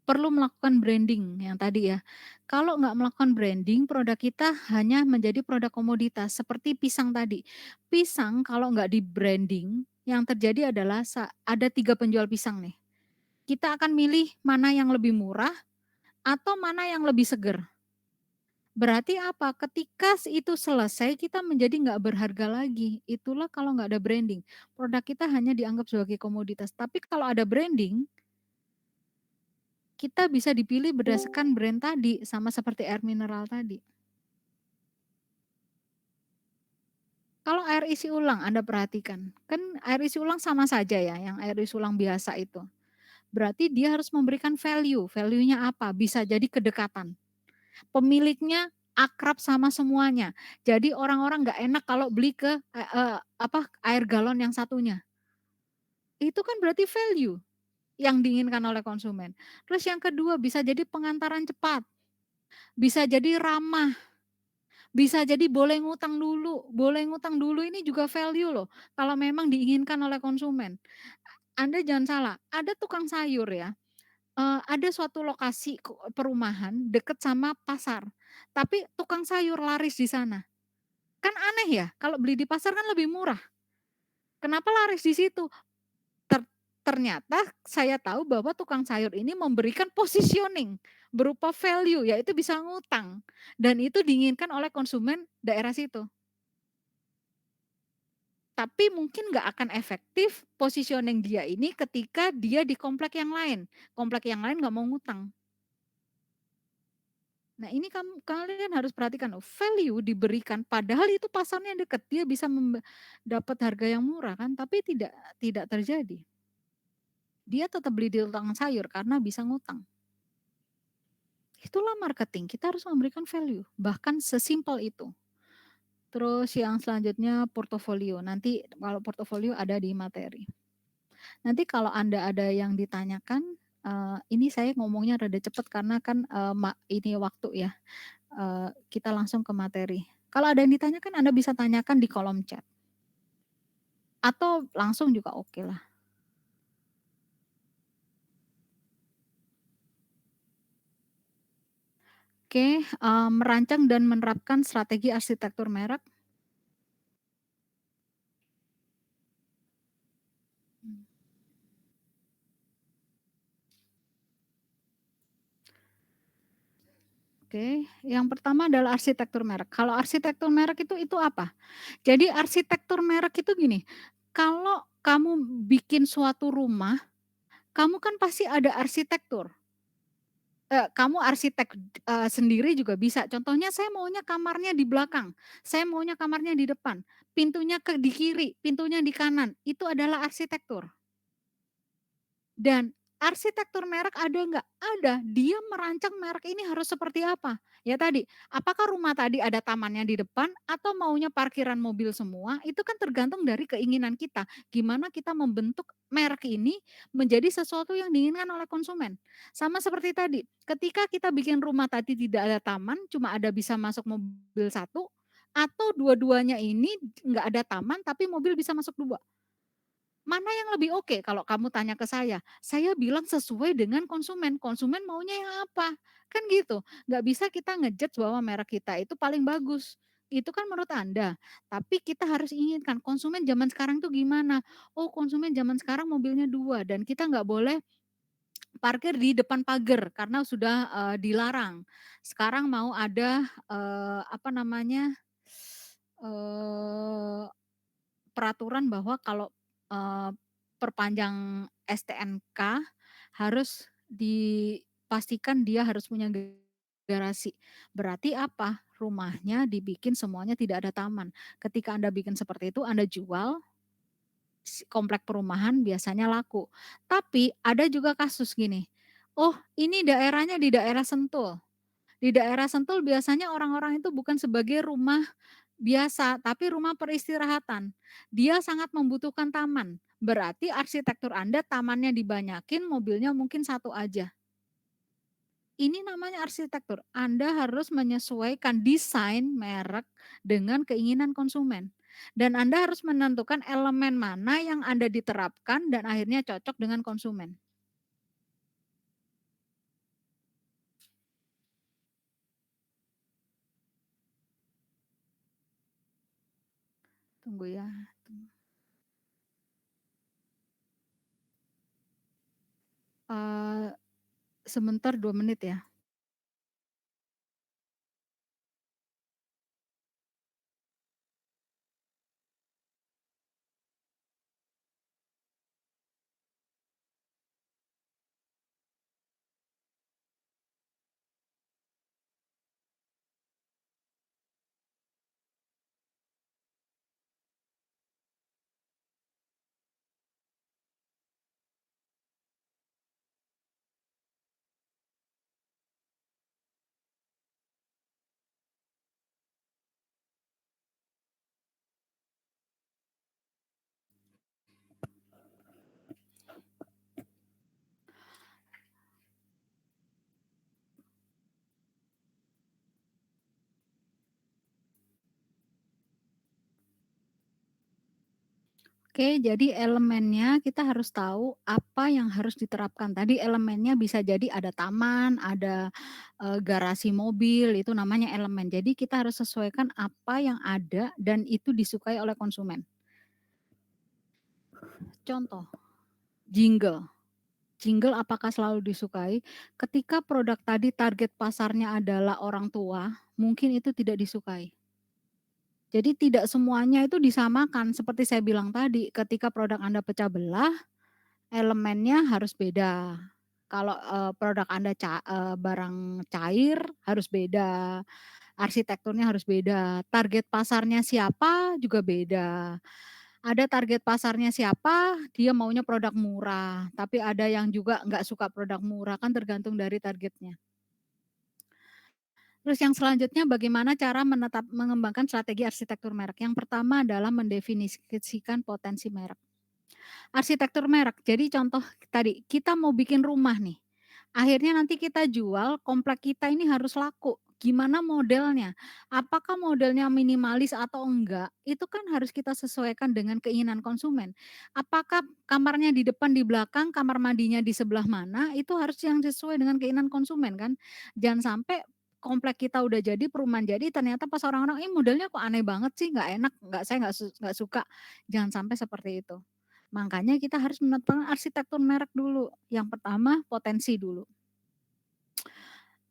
perlu melakukan branding yang tadi ya. Kalau nggak melakukan branding, produk kita hanya menjadi produk komoditas seperti pisang tadi. Pisang kalau nggak di-branding, yang terjadi adalah ada 3 penjual pisang nih. Kita akan milih mana yang lebih murah atau mana yang lebih seger. Berarti apa? Ketika itu selesai kita menjadi nggak berharga lagi. Itulah kalau nggak ada branding. Produk kita hanya dianggap sebagai komoditas. Tapi kalau ada branding, kita bisa dipilih berdasarkan brand tadi, sama seperti air mineral tadi. Kalau air isi ulang Anda perhatikan, kan air isi ulang sama saja ya, yang air isi ulang biasa itu. Berarti dia harus memberikan value, value-nya apa? Bisa jadi kedekatan. Pemiliknya akrab sama semuanya. Jadi orang-orang nggak enak kalau beli ke air galon yang satunya. Itu kan berarti value yang diinginkan oleh konsumen. Terus yang kedua bisa jadi pengantaran cepat, bisa jadi ramah, bisa jadi boleh ngutang dulu ini juga value loh, kalau memang diinginkan oleh konsumen. Anda jangan salah, ada tukang sayur ya, ada suatu lokasi perumahan deket sama pasar, tapi tukang sayur laris di sana. Kan aneh ya, kalau beli di pasar kan lebih murah, kenapa laris di situ? Ter Ternyata saya tahu bahwa tukang sayur ini memberikan positioning berupa value, yaitu bisa ngutang, dan itu diinginkan oleh konsumen daerah situ. Tapi mungkin nggak akan efektif positioning dia ini ketika dia di komplek yang lain nggak mau ngutang. Nah ini kalian harus perhatikan loh, value diberikan padahal itu pasarnya deket, dia bisa dapat harga yang murah kan, tapi tidak tidak terjadi. Dia tetap beli di tukang sayur karena bisa ngutang. Itulah marketing, kita harus memberikan value, bahkan sesimpel itu. Terus yang selanjutnya portofolio, nanti kalau portofolio ada di materi. Nanti kalau Anda ada yang ditanyakan, ini saya ngomongnya rada cepet karena kan, ini waktu ya, kita langsung ke materi. Kalau ada yang ditanyakan Anda bisa tanyakan di kolom chat, atau langsung juga okelah. Oke, merancang dan menerapkan strategi arsitektur merek. Oke, yang pertama adalah arsitektur merek. Kalau arsitektur merek itu apa? Jadi arsitektur merek itu gini, kalau kamu bikin suatu rumah, kamu kan pasti ada arsitektur. Kamu arsitek, sendiri juga bisa. Contohnya saya maunya kamarnya di belakang, saya maunya kamarnya di depan, pintunya di kiri, pintunya di kanan, itu adalah arsitektur. Dan arsitektur merek ada nggak? Ada, dia merancang merek ini harus seperti apa. Ya tadi, apakah rumah tadi ada tamannya di depan atau maunya parkiran mobil semua, itu kan tergantung dari keinginan kita. Gimana kita membentuk merek ini menjadi sesuatu yang diinginkan oleh konsumen. Sama seperti tadi, ketika kita bikin rumah tadi tidak ada taman, cuma ada bisa masuk mobil satu, atau dua-duanya ini nggak ada taman tapi mobil bisa masuk 2. Mana yang lebih oke kalau kamu tanya ke saya bilang sesuai dengan konsumen, konsumen maunya yang apa, kan gitu. Nggak bisa kita ngejudge bahwa merek kita itu paling bagus, itu kan menurut Anda. Tapi kita harus inginkan konsumen zaman sekarang tuh gimana, oh konsumen zaman sekarang mobilnya 2 dan kita nggak boleh parkir di depan pagar karena sudah, dilarang. Sekarang mau ada, apa namanya, eee peraturan bahwa kalau, perpanjang STNK harus dipastikan dia harus punya garasi. Berarti apa? Rumahnya dibikin semuanya tidak ada taman. Ketika Anda bikin seperti itu, Anda jual, komplek perumahan biasanya laku. Tapi ada juga kasus gini, "Oh ini daerahnya di daerah Sentul." Di daerah Sentul biasanya orang-orang itu bukan sebagai rumah biasa, tapi rumah peristirahatan. Dia sangat membutuhkan taman. Berarti arsitektur Anda tamannya dibanyakin, mobilnya mungkin satu aja. Ini namanya arsitektur. Anda harus menyesuaikan desain merek dengan keinginan konsumen. Dan Anda harus menentukan elemen mana yang Anda diterapkan dan akhirnya cocok dengan konsumen. Tunggu ya. Eee, Sebentar 2 menit ya. Oke, jadi elemennya kita harus tahu apa yang harus diterapkan. Tadi elemennya bisa jadi ada taman, ada, garasi mobil, itu namanya elemen. Jadi kita harus sesuaikan apa yang ada dan itu disukai oleh konsumen. Contoh, jingle. Jingle apakah selalu disukai? Ketika produk tadi target pasarnya adalah orang tua, mungkin itu tidak disukai. Jadi tidak semuanya itu disamakan, seperti saya bilang tadi, ketika produk Anda pecah belah, elemennya harus beda. Kalau, produk Anda barang cair harus beda, arsitekturnya harus beda, target pasarnya siapa juga beda. Ada target pasarnya siapa, dia maunya produk murah, tapi ada yang juga nggak suka produk murah, kan tergantung dari targetnya. Terus yang selanjutnya bagaimana cara mengembangkan strategi arsitektur merek. Yang pertama adalah mendefinisikan potensi merek. Arsitektur merek, jadi contoh tadi, kita mau bikin rumah nih, akhirnya nanti kita jual, komplek kita ini harus laku. Gimana modelnya? Apakah modelnya minimalis atau enggak, itu kan harus kita sesuaikan dengan keinginan konsumen. Apakah kamarnya di depan, di belakang, kamar mandinya di sebelah mana, itu harus yang sesuai dengan keinginan konsumen kan. Jangan sampai komplek kita udah jadi, perumahan jadi, ternyata pas orang-orang, "Ih modelnya kok aneh banget sih, nggak enak, saya nggak suka." Jangan sampai seperti itu. Makanya kita harus menentukan arsitektur merek dulu. Yang pertama potensi dulu.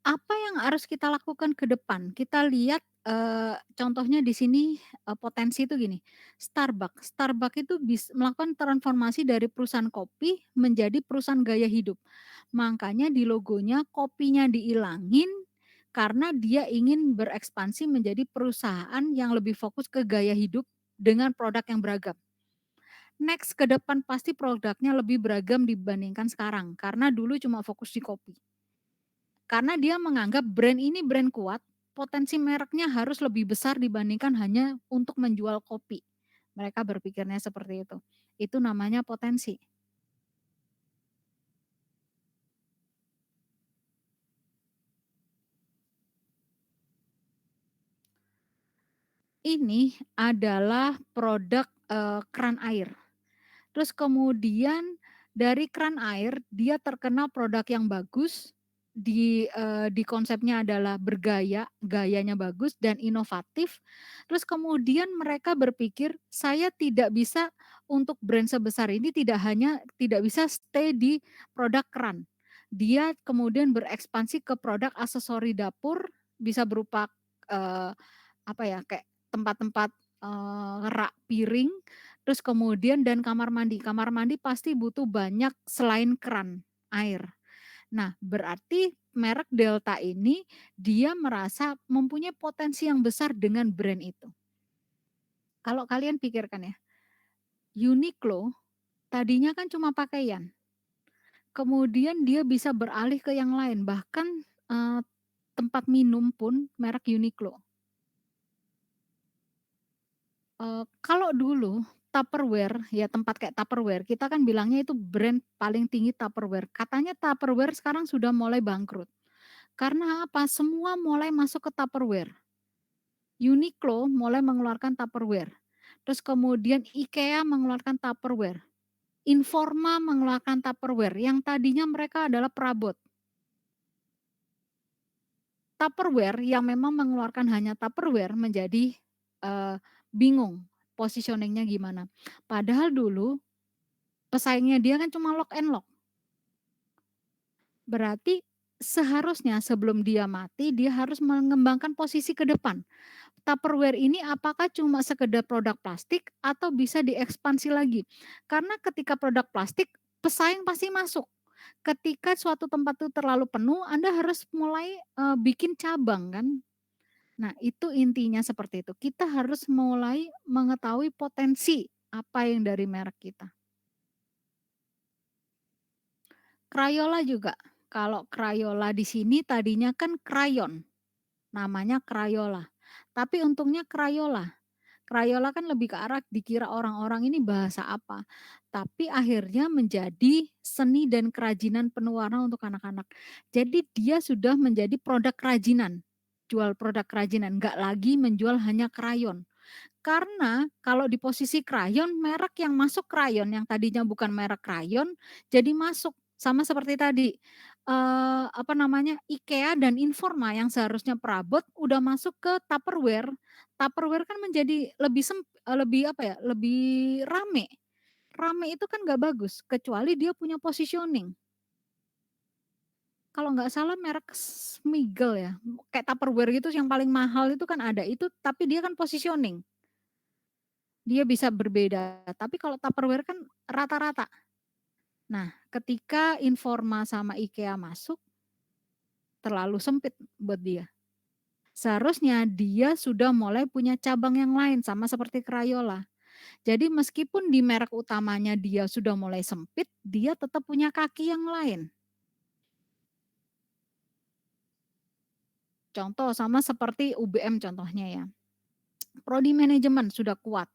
Apa yang harus kita lakukan ke depan? Kita lihat, contohnya di sini, potensi itu gini, Starbucks. Starbucks itu melakukan transformasi dari perusahaan kopi menjadi perusahaan gaya hidup. Makanya di logonya kopinya dihilangin, karena dia ingin berekspansi menjadi perusahaan yang lebih fokus ke gaya hidup dengan produk yang beragam. Next ke depan pasti produknya lebih beragam dibandingkan sekarang, karena dulu cuma fokus di kopi. Karena dia menganggap brand ini brand kuat, potensi mereknya harus lebih besar dibandingkan hanya untuk menjual kopi. Mereka berpikirnya seperti itu. Itu namanya potensi. Ini adalah produk, keran air. Terus kemudian dari keran air dia terkenal produk yang bagus, di konsepnya adalah bergaya, gayanya bagus dan inovatif. Terus kemudian mereka berpikir, "Saya tidak bisa untuk brand sebesar ini tidak bisa stay di produk keran." Dia kemudian berekspansi ke produk aksesori dapur, bisa berupa, eee, apa ya, kayak tempat-tempat, rak piring. Terus kemudian dan kamar mandi pasti butuh banyak selain keran air. Nah, berarti merek Delta ini dia merasa mempunyai potensi yang besar dengan brand itu. Kalau kalian pikirkan ya, Uniqlo tadinya kan cuma pakaian, kemudian dia bisa beralih ke yang lain, bahkan, eee, tempat minum pun merek Uniqlo. Kalau dulu Tupperware, ya tempat kayak Tupperware, kita kan bilangnya itu brand paling tinggi Tupperware. Katanya Tupperware sekarang sudah mulai bangkrut. Karena apa? Semua mulai masuk ke Tupperware. Uniqlo mulai mengeluarkan Tupperware. Terus kemudian IKEA mengeluarkan Tupperware. Informa mengeluarkan Tupperware, yang tadinya mereka adalah perabot. Tupperware yang memang mengeluarkan hanya Tupperware menjadi, eee, bingung positioning-nya gimana. Padahal dulu pesaingnya dia kan cuma lock and lock. Berarti seharusnya sebelum dia mati, dia harus mengembangkan posisi ke depan. Tupperware ini apakah cuma sekedar produk plastik atau bisa diekspansi lagi? Karena ketika produk plastik, pesaing pasti masuk. Ketika suatu tempat itu terlalu penuh, Anda harus mulai, bikin cabang kan. Nah, itu intinya seperti itu. Kita harus mulai mengetahui potensi apa yang dari merek kita. Crayola juga. Kalau Crayola di sini tadinya kan krayon, namanya Crayola. Tapi untungnya Crayola. Crayola kan lebih ke arah dikira orang-orang ini bahasa apa, tapi akhirnya menjadi seni dan kerajinan penuh warna untuk anak-anak. Jadi dia sudah menjadi produk kerajinan, jual produk kerajinan, nggak lagi menjual hanya krayon. Karena kalau di posisi krayon, merek yang masuk krayon yang tadinya bukan merek krayon, jadi masuk. Sama seperti tadi, apa namanya, IKEA dan Informa yang seharusnya perabot udah masuk ke Tupperware. Tupperware kan menjadi lebih apa ya, lebih rame. Rame itu kan nggak bagus, kecuali dia punya positioning. Kalau nggak salah merek Smiggle ya, kayak Tupperware gitu yang paling mahal itu kan ada, itu tapi dia kan positioning, dia bisa berbeda, tapi kalau Tupperware kan rata-rata. Nah, ketika Informa sama IKEA masuk, terlalu sempit buat dia. Seharusnya dia sudah mulai punya cabang yang lain, sama seperti Crayola. Jadi meskipun di merek utamanya dia sudah mulai sempit, dia tetap punya kaki yang lain. Contoh sama seperti UBM contohnya ya. Prodi manajemen sudah kuat,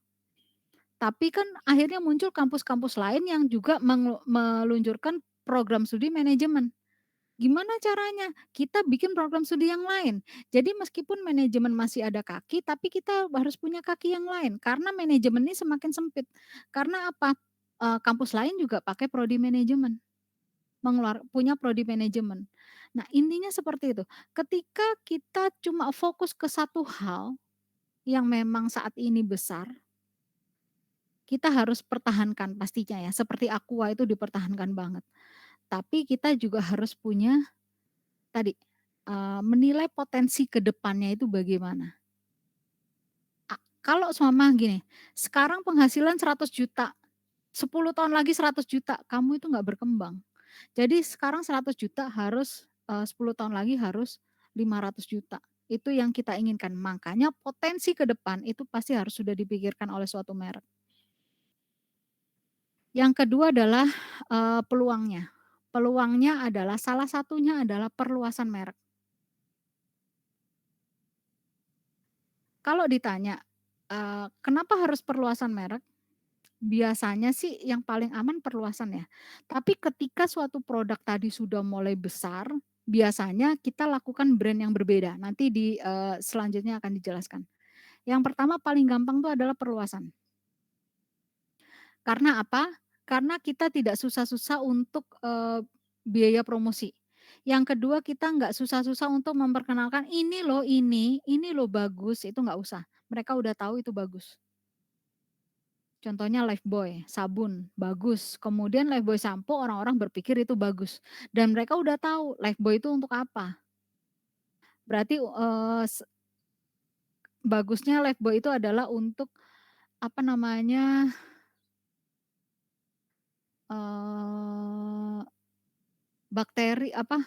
tapi kan akhirnya muncul kampus-kampus lain yang juga meluncurkan program studi manajemen. Gimana caranya? Kita bikin program studi yang lain. Jadi meskipun manajemen masih ada kaki, tapi kita harus punya kaki yang lain, karena manajemen ini semakin sempit. Karena apa? Kampus lain juga pakai prodi manajemen, punya prodi manajemen. Nah, intinya seperti itu. Ketika kita cuma fokus ke satu hal yang memang saat ini besar, kita harus pertahankan pastinya ya, seperti Aqua itu dipertahankan banget. Tapi kita juga harus punya tadi, menilai potensi ke depannya itu bagaimana. Kalau seumpama gini, sekarang penghasilan 100 juta, 10 tahun lagi 100 juta, kamu itu nggak berkembang. Jadi sekarang 100 juta harus, 10 tahun lagi harus 500 juta. Itu yang kita inginkan. Makanya potensi ke depan itu pasti harus sudah dipikirkan oleh suatu merek. Yang kedua adalah, peluangnya. Peluangnya adalah salah satunya adalah perluasan merek. Kalau ditanya, kenapa harus perluasan merek? Biasanya sih yang paling aman perluasan ya. Tapi ketika suatu produk tadi sudah mulai besar, biasanya kita lakukan brand yang berbeda. Nanti selanjutnya akan dijelaskan. Yang pertama paling gampang tuh adalah perluasan. Karena apa? Karena kita tidak susah-susah untuk, biaya promosi. Yang kedua kita nggak susah-susah untuk memperkenalkan, "Ini loh bagus," itu nggak usah. Mereka udah tahu itu bagus. Contohnya Lifebuoy, sabun, bagus. Kemudian Lifebuoy sampo orang-orang berpikir itu bagus dan mereka udah tahu Lifebuoy itu untuk apa. Berarti, bagusnya Lifebuoy itu adalah untuk, apa namanya, eee, bakteri apa,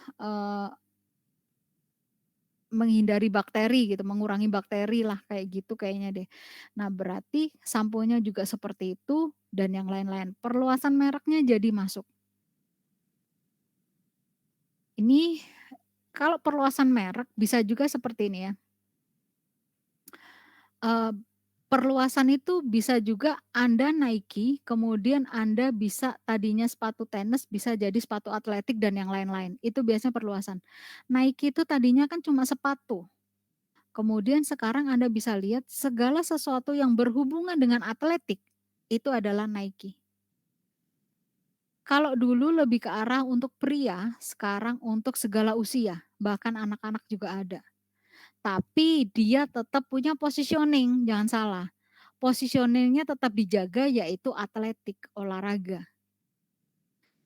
menghindari bakteri gitu, mengurangi bakteri lah kayak gitu kayaknya deh. Nah berarti samponya juga seperti itu dan yang lain-lain. Perluasan mereknya jadi masuk. Ini kalau perluasan merek bisa juga seperti ini ya, eee, perluasan itu bisa juga Anda naiki, kemudian Anda bisa tadinya sepatu tenis bisa jadi sepatu atletik dan yang lain-lain, itu biasanya perluasan. Nike itu tadinya kan cuma sepatu, kemudian sekarang Anda bisa lihat segala sesuatu yang berhubungan dengan atletik, itu adalah Nike. Kalau dulu lebih ke arah untuk pria, sekarang untuk segala usia, bahkan anak-anak juga ada. Tapi dia tetap punya positioning, jangan salah. Positioning-nya tetap dijaga yaitu atletik, olahraga.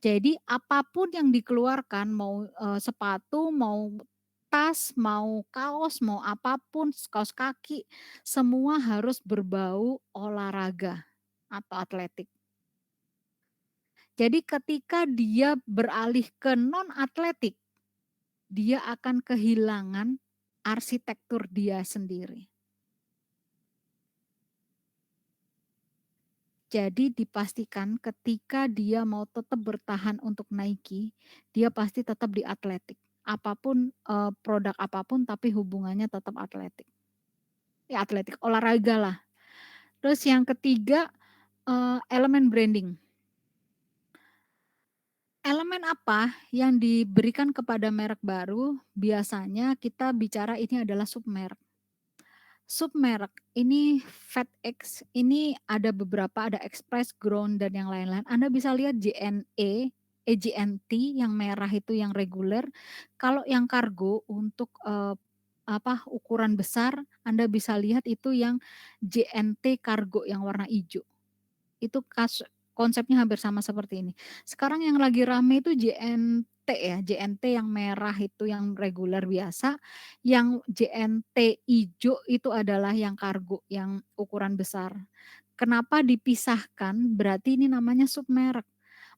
Jadi apapun yang dikeluarkan mau, sepatu, mau tas, mau kaos, mau apapun, kaos kaki, semua harus berbau olahraga atau atletik. Jadi ketika dia beralih ke non atletik, dia akan kehilangan arsitektur dia sendiri. Jadi dipastikan ketika dia mau tetap bertahan untuk Nike, dia pasti tetap di atletik. Apapun, produk apapun tapi hubungannya tetap atletik. Ya atletik, olahraga lah. Terus yang ketiga, elemen branding. Elemen apa yang diberikan kepada merek baru, biasanya kita bicara ini adalah submerek. Sup merek ini FedEx, ini ada beberapa, ada Express, Ground, dan yang lain-lain. Anda bisa lihat JNE, JNT yang merah itu yang reguler. Kalau yang kargo untuk, ukuran besar, Anda bisa lihat itu yang JNT kargo yang warna ijo. Itu konsepnya hampir sama seperti ini. Sekarang yang lagi rame itu JNT ya, JNT yang merah itu yang reguler biasa, yang JNT ijo itu adalah yang kargo, yang ukuran besar. Kenapa dipisahkan? Berarti ini namanya submerek.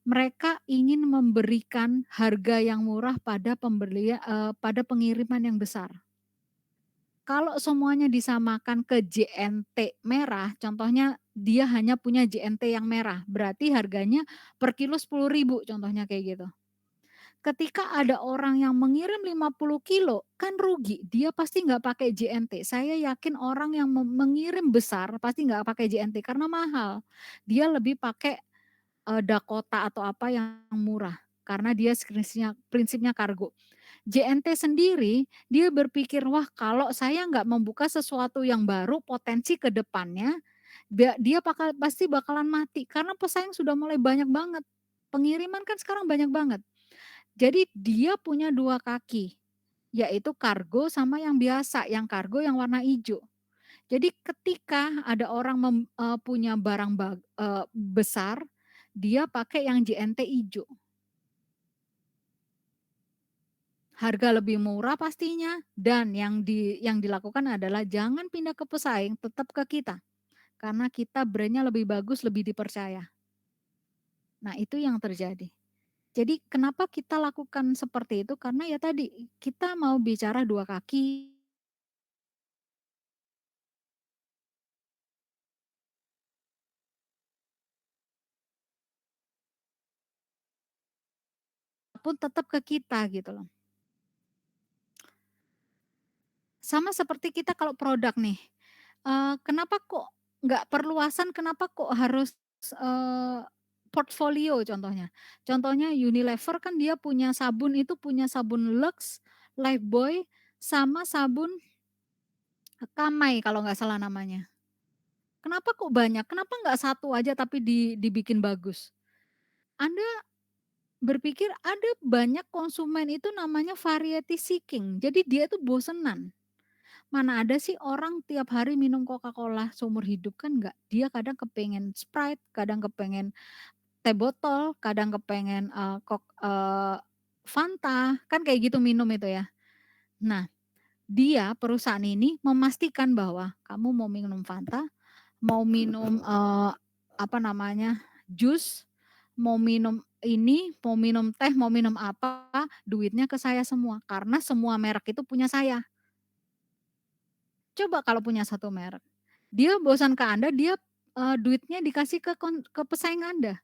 Mereka ingin memberikan harga yang murah pada pada pengiriman yang besar. Kalau semuanya disamakan ke JNT merah, contohnya dia hanya punya JNT yang merah, berarti harganya per kilo 10.000 contohnya kayak gitu. Ketika ada orang yang mengirim 50 kilo, kan rugi, dia pasti nggak pakai JNT. Saya yakin orang yang mengirim besar pasti nggak pakai JNT karena mahal. Dia lebih pakai, Dakota atau apa yang murah, karena dia prinsipnya kargo. JNT sendiri, dia berpikir, "Wah, kalau saya nggak membuka sesuatu yang baru, potensi ke depannya, dia pasti bakalan mati." Karena pesaing sudah mulai banyak banget. Pengiriman kan sekarang banyak banget. Jadi dia punya 2 kaki, yaitu kargo sama yang biasa, yang kargo yang warna ijo. Jadi ketika ada orang punya barang besar, dia pakai yang JNT ijo. Harga lebih murah pastinya dan yang dilakukan adalah jangan pindah ke pesaing, tetap ke kita, karena kita brand-nya lebih bagus, lebih dipercaya. Nah, itu yang terjadi. Jadi kenapa kita lakukan seperti itu, karena ya tadi, kita mau bicara 2 kaki pun tetap ke kita gitu loh. Sama seperti kita kalau produk nih, kenapa kok nggak perluasan, kenapa kok harus, eee, portfolio contohnya. Contohnya Unilever kan dia punya sabun itu punya sabun Lux, Lifebuoy, sama sabun Camay kalau nggak salah namanya. Kenapa kok banyak? Kenapa nggak satu aja tapi dibikin bagus? Anda berpikir ada banyak konsumen itu namanya variety seeking, jadi dia itu bosenan. Mana ada sih orang tiap hari minum Coca-Cola seumur hidup, kan enggak. Dia kadang kepengen Sprite, kadang kepengen teh botol, kadang kepengen, Fanta, kan kayak gitu minum itu ya. Nah, perusahaan ini memastikan bahwa kamu mau minum Fanta, mau minum, jus, mau minum ini, mau minum teh, mau minum apa, duitnya ke saya semua, karena semua merek itu punya saya. Coba kalau punya satu merek. Dia bosan ke Anda, duitnya dikasih ke pesaing Anda.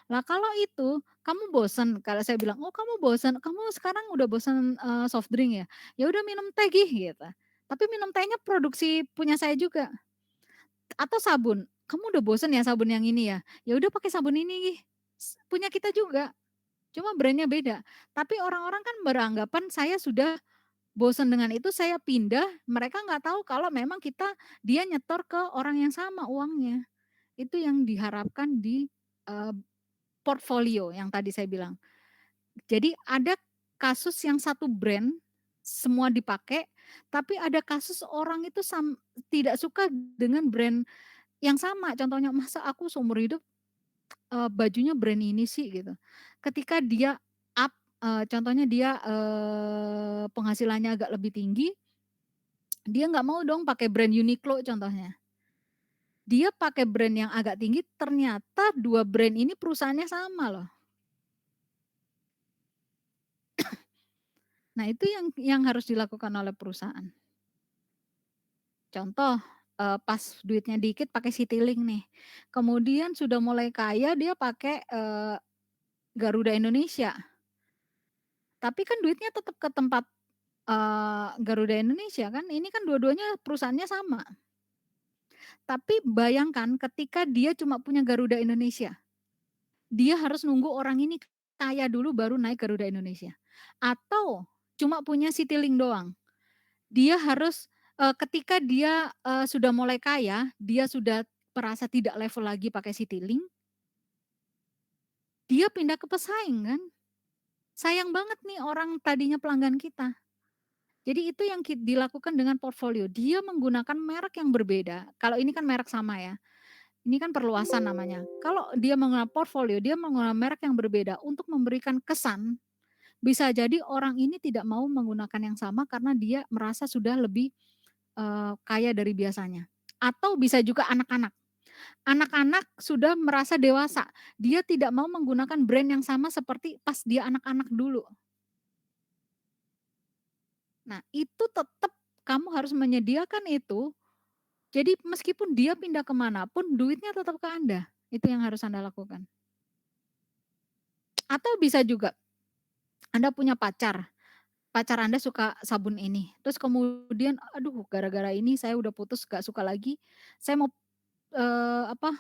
Lah kalau itu, kamu bosan, kalau saya bilang, "Oh kamu bosan, kamu sekarang udah bosan, soft drink ya? Ya udah minum teh gih," gitu. Tapi minum tehnya produksi punya saya juga. Atau sabun, "Kamu udah bosan ya sabun yang ini ya? Ya udah pakai sabun ini gih." Punya kita juga, cuma brand-nya beda. Tapi orang-orang kan beranggapan saya sudah bosan dengan itu, saya pindah, mereka nggak tahu kalau memang dia nyetor ke orang yang sama uangnya. Itu yang diharapkan di, eee, portfolio yang tadi saya bilang. Jadi ada kasus yang satu brand, semua dipakai, tapi ada kasus orang itu tidak suka dengan brand yang sama, contohnya, "Masa aku seumur hidup, bajunya brand ini sih?" Gitu. Ketika dia up, contohnya dia, penghasilannya agak lebih tinggi, dia nggak mau dong pakai brand Uniqlo contohnya. Dia pakai brand yang agak tinggi, ternyata 2 brand ini perusahaannya sama loh. Nah itu yang harus dilakukan oleh perusahaan. Contoh, pas duitnya dikit pakai Citylink nih, kemudian sudah mulai kaya dia pakai, Garuda Indonesia, tapi kan duitnya tetap ke tempat, Garuda Indonesia kan, ini kan dua-duanya perusahaannya sama. Tapi bayangkan ketika dia cuma punya Garuda Indonesia. Dia harus nunggu orang ini kaya dulu baru naik Garuda Indonesia. Atau cuma punya Citylink doang. Dia harus, ketika dia, sudah mulai kaya, dia sudah merasa tidak level lagi pakai Citylink, dia pindah ke pesaing kan. Sayang banget nih orang tadinya pelanggan kita. Jadi itu yang dilakukan dengan portfolio, dia menggunakan merek yang berbeda. Kalau ini kan merek sama ya, ini kan perluasan namanya. Kalau dia menggunakan portfolio, dia menggunakan merek yang berbeda untuk memberikan kesan, bisa jadi orang ini tidak mau menggunakan yang sama karena dia merasa sudah lebih, kaya dari biasanya. Atau bisa juga anak-anak. Anak-anak sudah merasa dewasa, dia tidak mau menggunakan brand yang sama seperti pas dia anak-anak dulu. Nah, itu tetap kamu harus menyediakan itu, jadi meskipun dia pindah ke mana pun duitnya tetap ke Anda, itu yang harus Anda lakukan. Atau bisa juga Anda punya pacar, pacar Anda suka sabun ini, terus kemudian, "Aduh gara-gara ini saya udah putus gak suka lagi, saya mau, apa,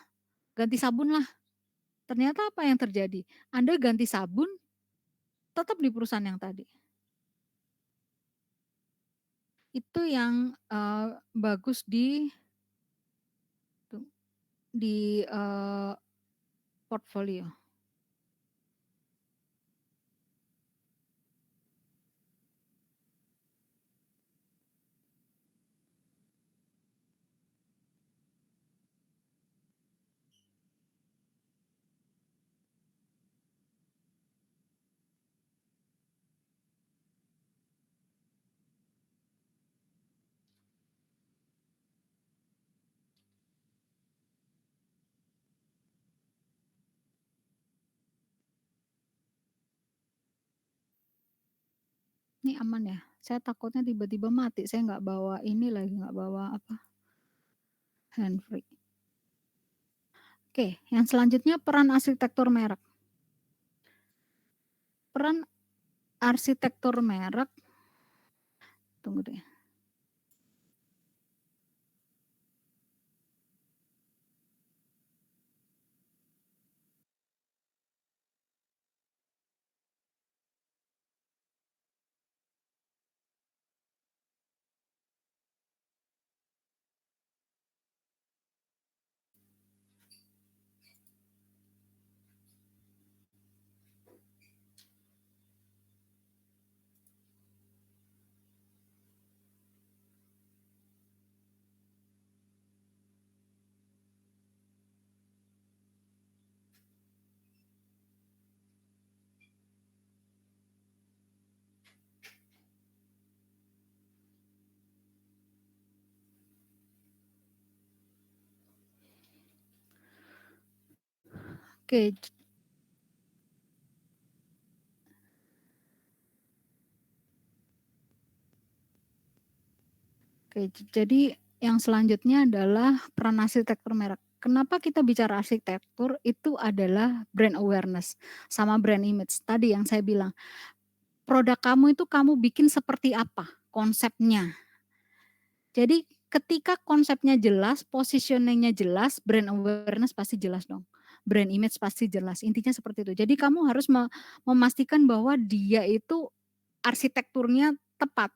ganti sabun lah." Ternyata apa yang terjadi? Anda ganti sabun tetap di perusahaan yang tadi. Itu yang, bagus di portfolio. Ini aman ya? Saya takutnya tiba-tiba mati, saya nggak bawa ini lagi, nggak bawa apa, handbrake. Oke, yang selanjutnya peran arsitektur merek. Peran arsitektur merek, tunggu deh. Oke oke, jadi yang selanjutnya adalah peran arsitektur merek. Kenapa kita bicara arsitektur, itu adalah brand awareness sama brand image. Tadi yang saya bilang, produk kamu itu kamu bikin seperti apa konsepnya. Jadi ketika konsepnya jelas, positioning-nya jelas, brand awareness pasti jelas dong, brand image pasti jelas, intinya seperti itu. Jadi kamu harus memastikan bahwa dia itu arsitekturnya tepat,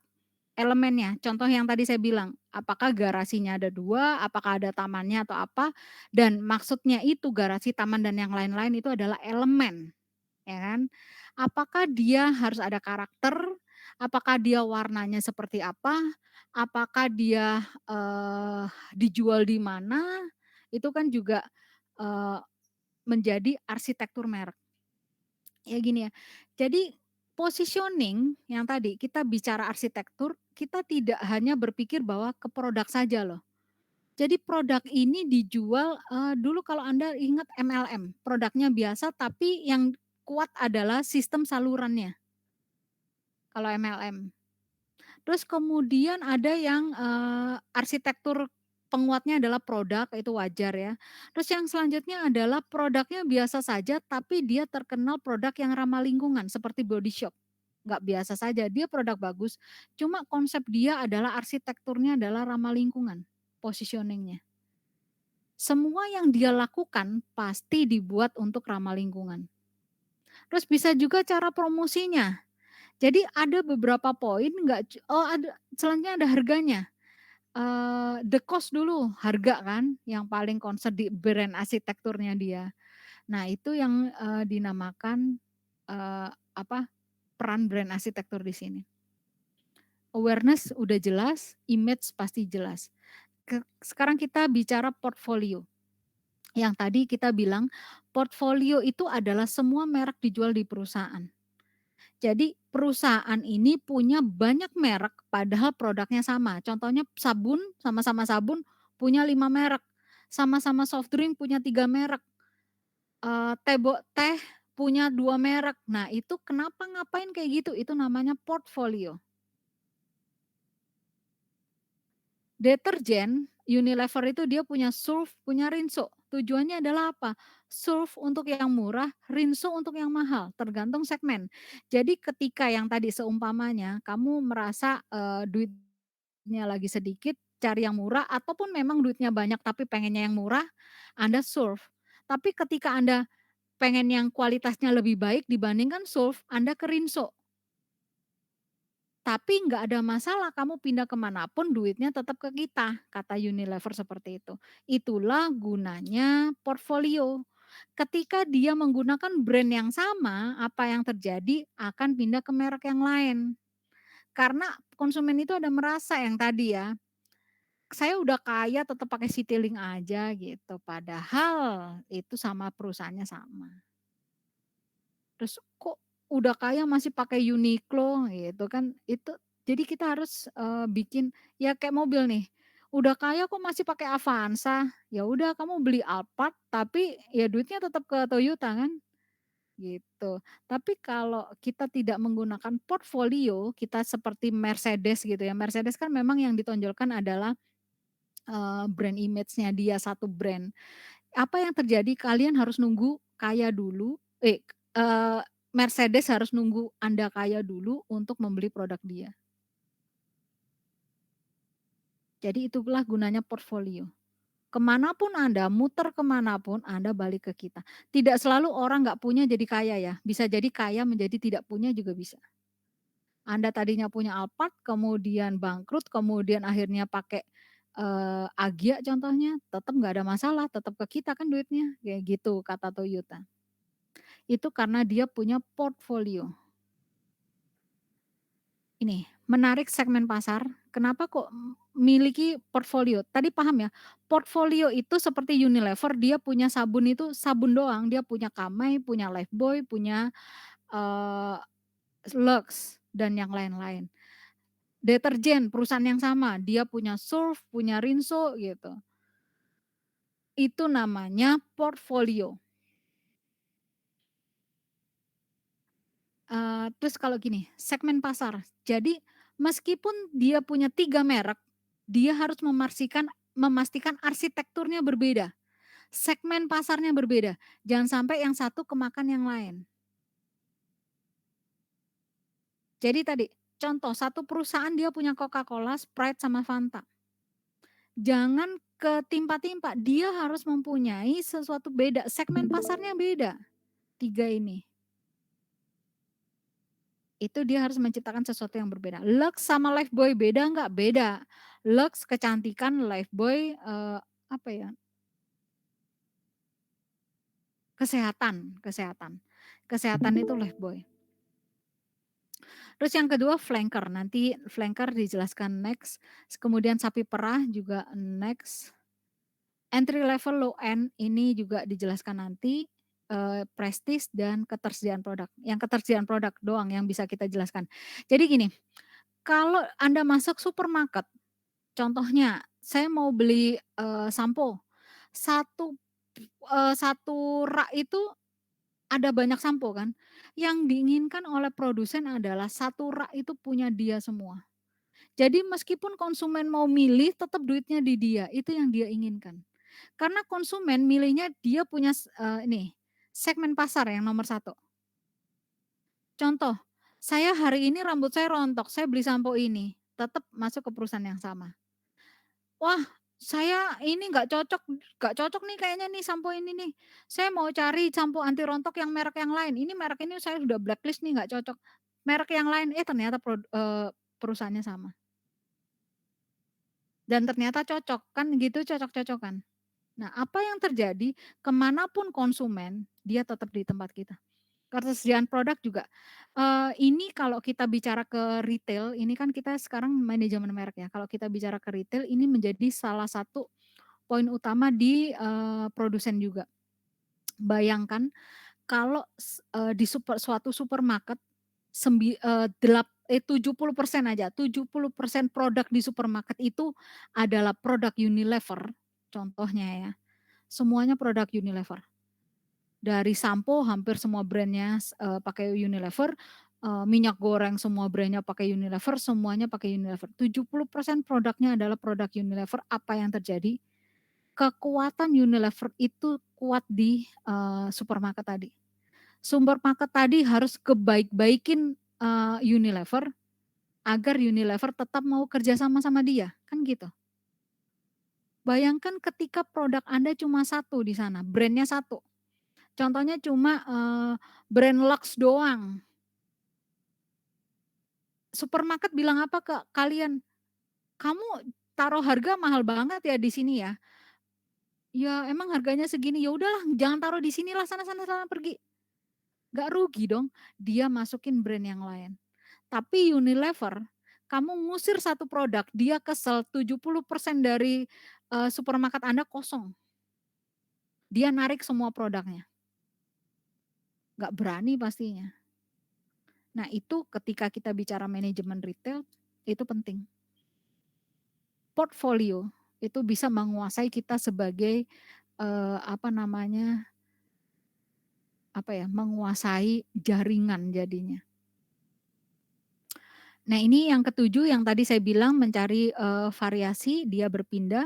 elemennya. Contoh yang tadi saya bilang, apakah garasinya ada 2, apakah ada tamannya atau apa, dan maksudnya itu garasi, taman, dan yang lain-lain itu adalah elemen. Ya kan? Apakah dia harus ada karakter, apakah dia warnanya seperti apa, apakah dia, dijual di mana, itu kan juga, eee, menjadi arsitektur merek. Ya gini ya, jadi positioning yang tadi kita bicara arsitektur, kita tidak hanya berpikir bahwa ke produk saja loh. Jadi produk ini dijual, dulu kalau Anda ingat MLM, produknya biasa tapi yang kuat adalah sistem salurannya, kalau MLM. Terus kemudian ada yang, arsitektur penguatnya adalah produk, itu wajar ya. Terus yang selanjutnya adalah produknya biasa saja tapi dia terkenal produk yang ramah lingkungan seperti Body Shop. Nggak biasa saja, dia produk bagus, cuma konsep dia adalah arsitekturnya adalah ramah lingkungan, positioning-nya. Semua yang dia lakukan pasti dibuat untuk ramah lingkungan. Terus bisa juga cara promosinya. Jadi ada beberapa poin nggak oh ada selanjutnya ada harganya. the cost dulu, harga kan yang paling concern di brand arsitekturnya dia. Nah itu yang, dinamakan, apa, peran brand arsitektur di sini. Awareness udah jelas, image pasti jelas. Sekarang kita bicara portfolio. Yang tadi kita bilang, portfolio itu adalah semua merek dijual di perusahaan. Jadi perusahaan ini punya banyak merek padahal produknya sama. Contohnya sabun, sama-sama sabun punya 5 merek, sama-sama soft drink punya 3 merek, teh punya 2 merek. Nah itu kenapa ngapain kayak gitu? Itu namanya portfolio. Deterjen, Unilever itu dia punya Surf, punya Rinso. Tujuannya adalah apa? Surf untuk yang murah, Rinso untuk yang mahal, tergantung segmen. Jadi ketika yang tadi seumpamanya kamu merasa, duitnya lagi sedikit, cari yang murah ataupun memang duitnya banyak tapi pengennya yang murah, Anda Surf. Tapi ketika Anda pengen yang kualitasnya lebih baik dibandingkan Surf, Anda ke Rinso. Tapi nggak ada masalah kamu pindah ke manapun duitnya tetap ke kita, kata Unilever seperti itu. Itulah gunanya portfolio. Ketika dia menggunakan brand yang sama, apa yang terjadi akan pindah ke merek yang lain. Karena konsumen itu ada merasa yang tadi ya, saya udah kaya tetap pakai Citilink aja gitu, padahal itu sama perusahaannya sama. Terus kok udah kaya masih pakai Uniqlo gitu kan, itu jadi kita harus, bikin ya kayak mobil nih, udah kaya kok masih pakai Avanza, ya udah kamu beli Alphard tapi ya duitnya tetap ke Toyota kan, gitu. Tapi kalau kita tidak menggunakan portfolio, kita seperti Mercedes gitu ya, Mercedes kan memang yang ditonjolkan adalah, brand image-nya dia satu brand. Apa yang terjadi kalian harus nunggu kaya dulu Mercedes harus nunggu Anda kaya dulu untuk membeli produk dia. Jadi itulah gunanya portfolio. Kemanapun Anda, muter kemanapun Anda balik ke kita. Tidak selalu orang nggak punya jadi kaya ya, bisa jadi kaya menjadi tidak punya juga bisa. Anda tadinya punya Alphard, kemudian bangkrut, kemudian akhirnya pakai, Agya contohnya, tetap nggak ada masalah, tetap ke kita kan duitnya, kayak gitu kata Toyota. Itu karena dia punya portfolio. Ini, menarik segmen pasar, kenapa kok miliki portfolio? Tadi paham ya, portfolio itu seperti Unilever, dia punya sabun itu sabun doang, dia punya Camay, punya Lifebuoy, punya, eee, Lux, dan yang lain-lain. Deterjen, perusahaan yang sama, dia punya Surf, punya Rinso, gitu. Itu namanya portfolio. Terus kalau gini, segmen pasar. Jadi meskipun dia punya 3 merek, dia harus memastikan arsitekturnya berbeda, segmen pasarnya berbeda, jangan sampai yang satu kemakan yang lain. Jadi tadi, contoh satu perusahaan dia punya Coca-Cola, Sprite, sama Fanta. Jangan ketimpa-timpa, dia harus mempunyai sesuatu beda, segmen pasarnya beda, 3 ini. Itu dia harus menciptakan sesuatu yang berbeda. Lux sama Lifebuoy beda nggak? Beda. Lux kecantikan, Lifebuoy, apa ya, kesehatan kesehatan. Kesehatan itu Lifebuoy. Terus yang kedua flanker, nanti flanker dijelaskan next, kemudian sapi perah juga next, entry level, low end ini juga dijelaskan nanti, prestige dan ketersediaan produk. Yang ketersediaan produk doang yang bisa kita jelaskan. Jadi gini, kalau Anda masuk supermarket, contohnya, saya mau beli, sampo, satu, satu rak itu ada banyak sampo kan, yang diinginkan oleh produsen adalah satu rak itu punya dia semua. Jadi meskipun konsumen mau milih tetap duitnya di dia, itu yang dia inginkan. Karena konsumen milihnya dia punya ini, segmen pasar yang nomor satu. Contoh, saya hari ini rambut saya rontok, saya beli sampo ini, tetap masuk ke perusahaan yang sama. Wah, saya ini nggak cocok nih kayaknya nih sampo ini nih. Saya mau cari sampo anti rontok yang merek yang lain. Ini merek ini saya sudah blacklist nih nggak cocok. Merek yang lain, ternyata perusahaannya sama. dan ternyata cocok, kan gitu cocok-cocokan. Nah, apa yang terjadi, kemanapun konsumen, dia tetap di tempat kita. Ketersediaan produk juga, ini kalau kita bicara ke retail, ini kan kita sekarang manajemen merek ya, kalau kita bicara ke retail ini menjadi salah satu poin utama di, produsen juga. Bayangkan kalau di suatu supermarket 70% aja, 70% produk di supermarket itu adalah produk Unilever, contohnya ya, semuanya produk Unilever. Dari sampo hampir semua brand-nya pakai Unilever, minyak goreng semua brand-nya pakai Unilever, semuanya pakai Unilever. 70% produknya adalah produk Unilever, apa yang terjadi? Kekuatan Unilever itu kuat di, supermarket tadi. Supermarket tadi harus kebaik-baikin, Unilever, agar Unilever tetap mau kerja sama sama dia, kan gitu. Bayangkan ketika produk Anda cuma satu di sana, brand-nya satu. Contohnya cuma, brand Lux doang. Supermarket bilang apa ke kalian, "Kamu taruh harga mahal banget ya di sini ya?" "Ya emang harganya segini." "Ya udahlah jangan taruh di sinilah, sana sana sana pergi." Nggak rugi dong, dia masukin brand yang lain. Tapi Unilever, kamu ngusir satu produk, dia kesel 70% dari, supermarket Anda kosong. Dia narik semua produknya, nggak berani pastinya. Nah itu ketika kita bicara manajemen retail, itu penting. Portfolio itu bisa menguasai kita sebagai, apa namanya, menguasai jaringan jadinya. Nah ini yang ketujuh yang tadi saya bilang mencari, variasi, dia berpindah.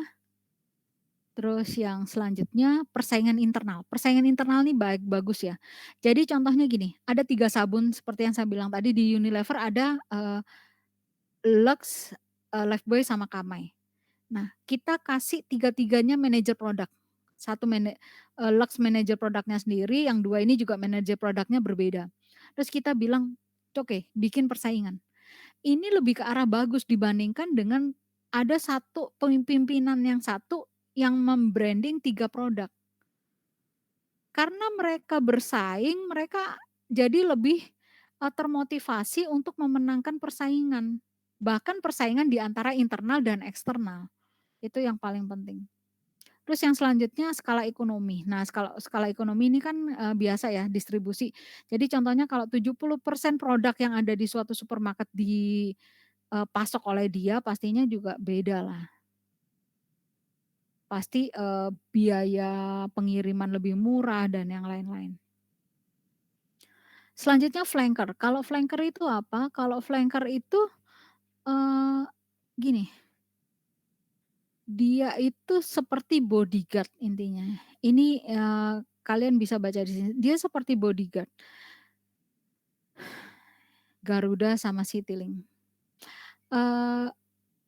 Terus yang selanjutnya persaingan internal. Persaingan internal nih bagus ya. Jadi contohnya gini, ada 3 sabun seperti yang saya bilang tadi di Unilever ada, Lux, Lifebuoy sama Camay. Nah, kita kasih tiga-tiganya manajer produk. Lux manajer produknya sendiri, yang 2 ini juga manajer produknya berbeda. Terus kita bilang, "Oke, bikin persaingan." Ini lebih ke arah bagus dibandingkan dengan ada satu pimpinan yang satu yang mem-branding 3 produk. Karena mereka bersaing, mereka jadi lebih, termotivasi untuk memenangkan persaingan. Bahkan persaingan di antara internal dan eksternal, itu yang paling penting. Terus yang selanjutnya skala ekonomi. Nah, skala skala ekonomi ini kan, biasa ya distribusi. Jadi contohnya kalau 70% produk yang ada di suatu supermarket pasok oleh dia, pastinya juga bedalah. Pasti, biaya pengiriman lebih murah dan yang lain-lain. Selanjutnya flanker. Kalau flanker itu apa? Kalau flanker itu, eee, gini, dia itu seperti bodyguard intinya. Ini, kalian bisa baca di sini, dia seperti bodyguard, Garuda sama Citylink. Eee,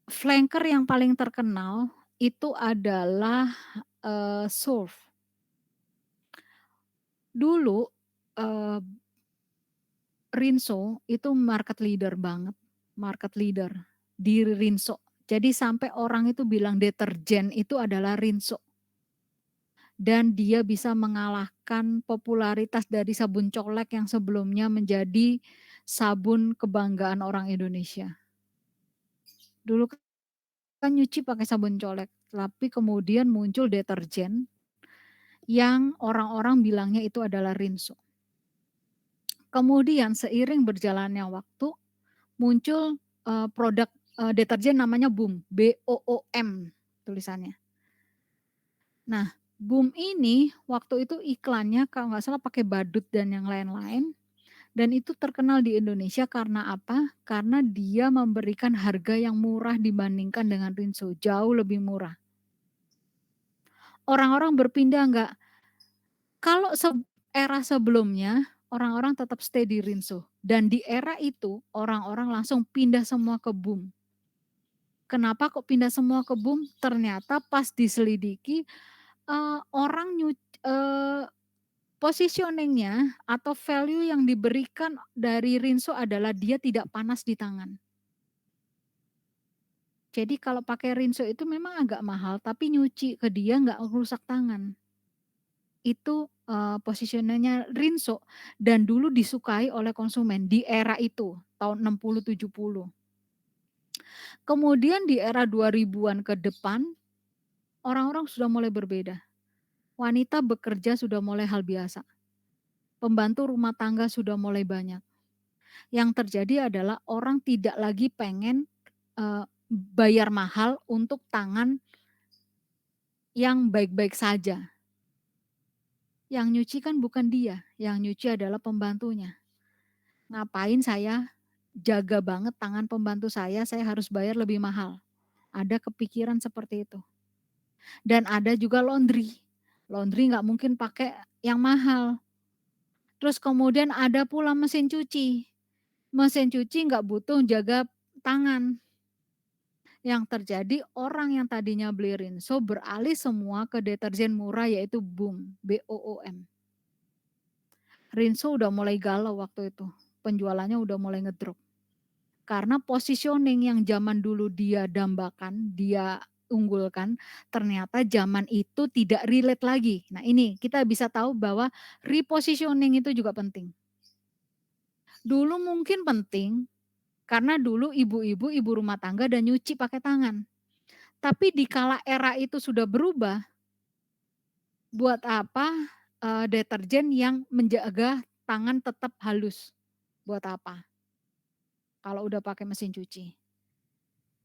Flanker yang paling terkenal itu adalah, Surf. Dulu, eee, Rinso itu market leader banget, market leader di Rinso. Jadi sampai orang itu bilang deterjen itu adalah Rinso dan dia bisa mengalahkan popularitas dari sabun colek yang sebelumnya menjadi sabun kebanggaan orang Indonesia. Dulu kan nyuci pakai sabun colek, tapi kemudian muncul deterjen yang orang-orang bilangnya itu adalah Rinso. Kemudian seiring berjalannya waktu muncul, produk, deterjen namanya BOOM, BOOM tulisannya. Nah, BOOM ini waktu itu iklannya kalau nggak salah pakai badut dan yang lain-lain, dan itu terkenal di Indonesia karena apa? Karena dia memberikan harga yang murah dibandingkan dengan Rinso, jauh lebih murah. Orang-orang berpindah nggak, kalau era sebelumnya orang-orang tetap stay di Rinso dan di era itu orang-orang langsung pindah semua ke BOOM. Kenapa kok pindah semua ke BOOM? Ternyata pas diselidiki, orang positioning-nya atau value yang diberikan dari Rinso adalah dia tidak panas di tangan. Jadi kalau pakai Rinso itu memang agak mahal, tapi nyuci ke dia nggak rusak tangan. Itu, positioning-nya Rinso dan dulu disukai oleh konsumen di era itu, tahun 60, 70. Kemudian di era 2000-an ke depan, orang-orang sudah mulai berbeda. Wanita bekerja sudah mulai hal biasa, pembantu rumah tangga sudah mulai banyak. Yang terjadi adalah orang tidak lagi pengen, bayar mahal untuk tangan yang baik-baik saja. Yang nyuci kan bukan dia, yang nyuci adalah pembantunya. Ngapain saya jaga banget tangan pembantu saya harus bayar lebih mahal. Ada kepikiran seperti itu. Dan ada juga laundry. Laundry nggak mungkin pakai yang mahal. Terus kemudian ada pula mesin cuci. Mesin cuci nggak butuh jaga tangan. Yang terjadi orang yang tadinya beli Rinso beralih semua ke deterjen murah yaitu BOOM, BOOM. Rinso udah mulai galau waktu itu, penjualannya udah mulai ngedrop. Karena positioning yang zaman dulu dia dambakan, dia unggulkan, ternyata zaman itu tidak relate lagi. Nah ini kita bisa tahu bahwa repositioning itu juga penting. Dulu mungkin penting, karena dulu ibu-ibu, ibu rumah tangga dan nyuci pakai tangan. Tapi di kala era itu sudah berubah, buat apa, deterjen yang menjaga tangan tetap halus, buat apa? Kalau udah pakai mesin cuci.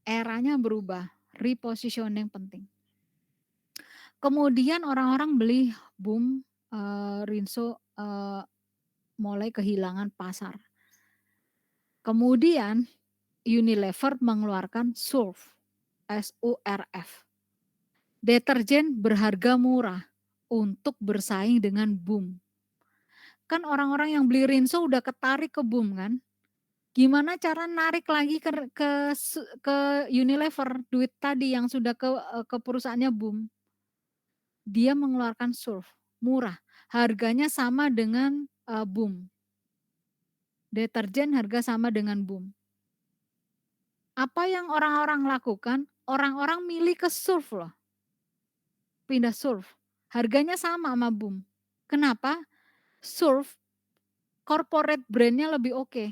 Eranya berubah, repositioning penting. Kemudian orang-orang beli BOOM, Rinso, mulai kehilangan pasar. Kemudian Unilever mengeluarkan Surf, SURF. Deterjen berharga murah untuk bersaing dengan BOOM. Kan orang-orang yang beli Rinso udah ketarik ke BOOM kan, gimana cara narik lagi ke Unilever duit tadi yang sudah ke perusahaannya BOOM. Dia mengeluarkan Surf, murah, harganya sama dengan, BOOM. Deterjen harga sama dengan BOOM. Apa yang orang-orang lakukan? Orang-orang milih ke Surf loh, pindah Surf, harganya sama sama BOOM. Kenapa? Surf corporate brand-nya lebih oke.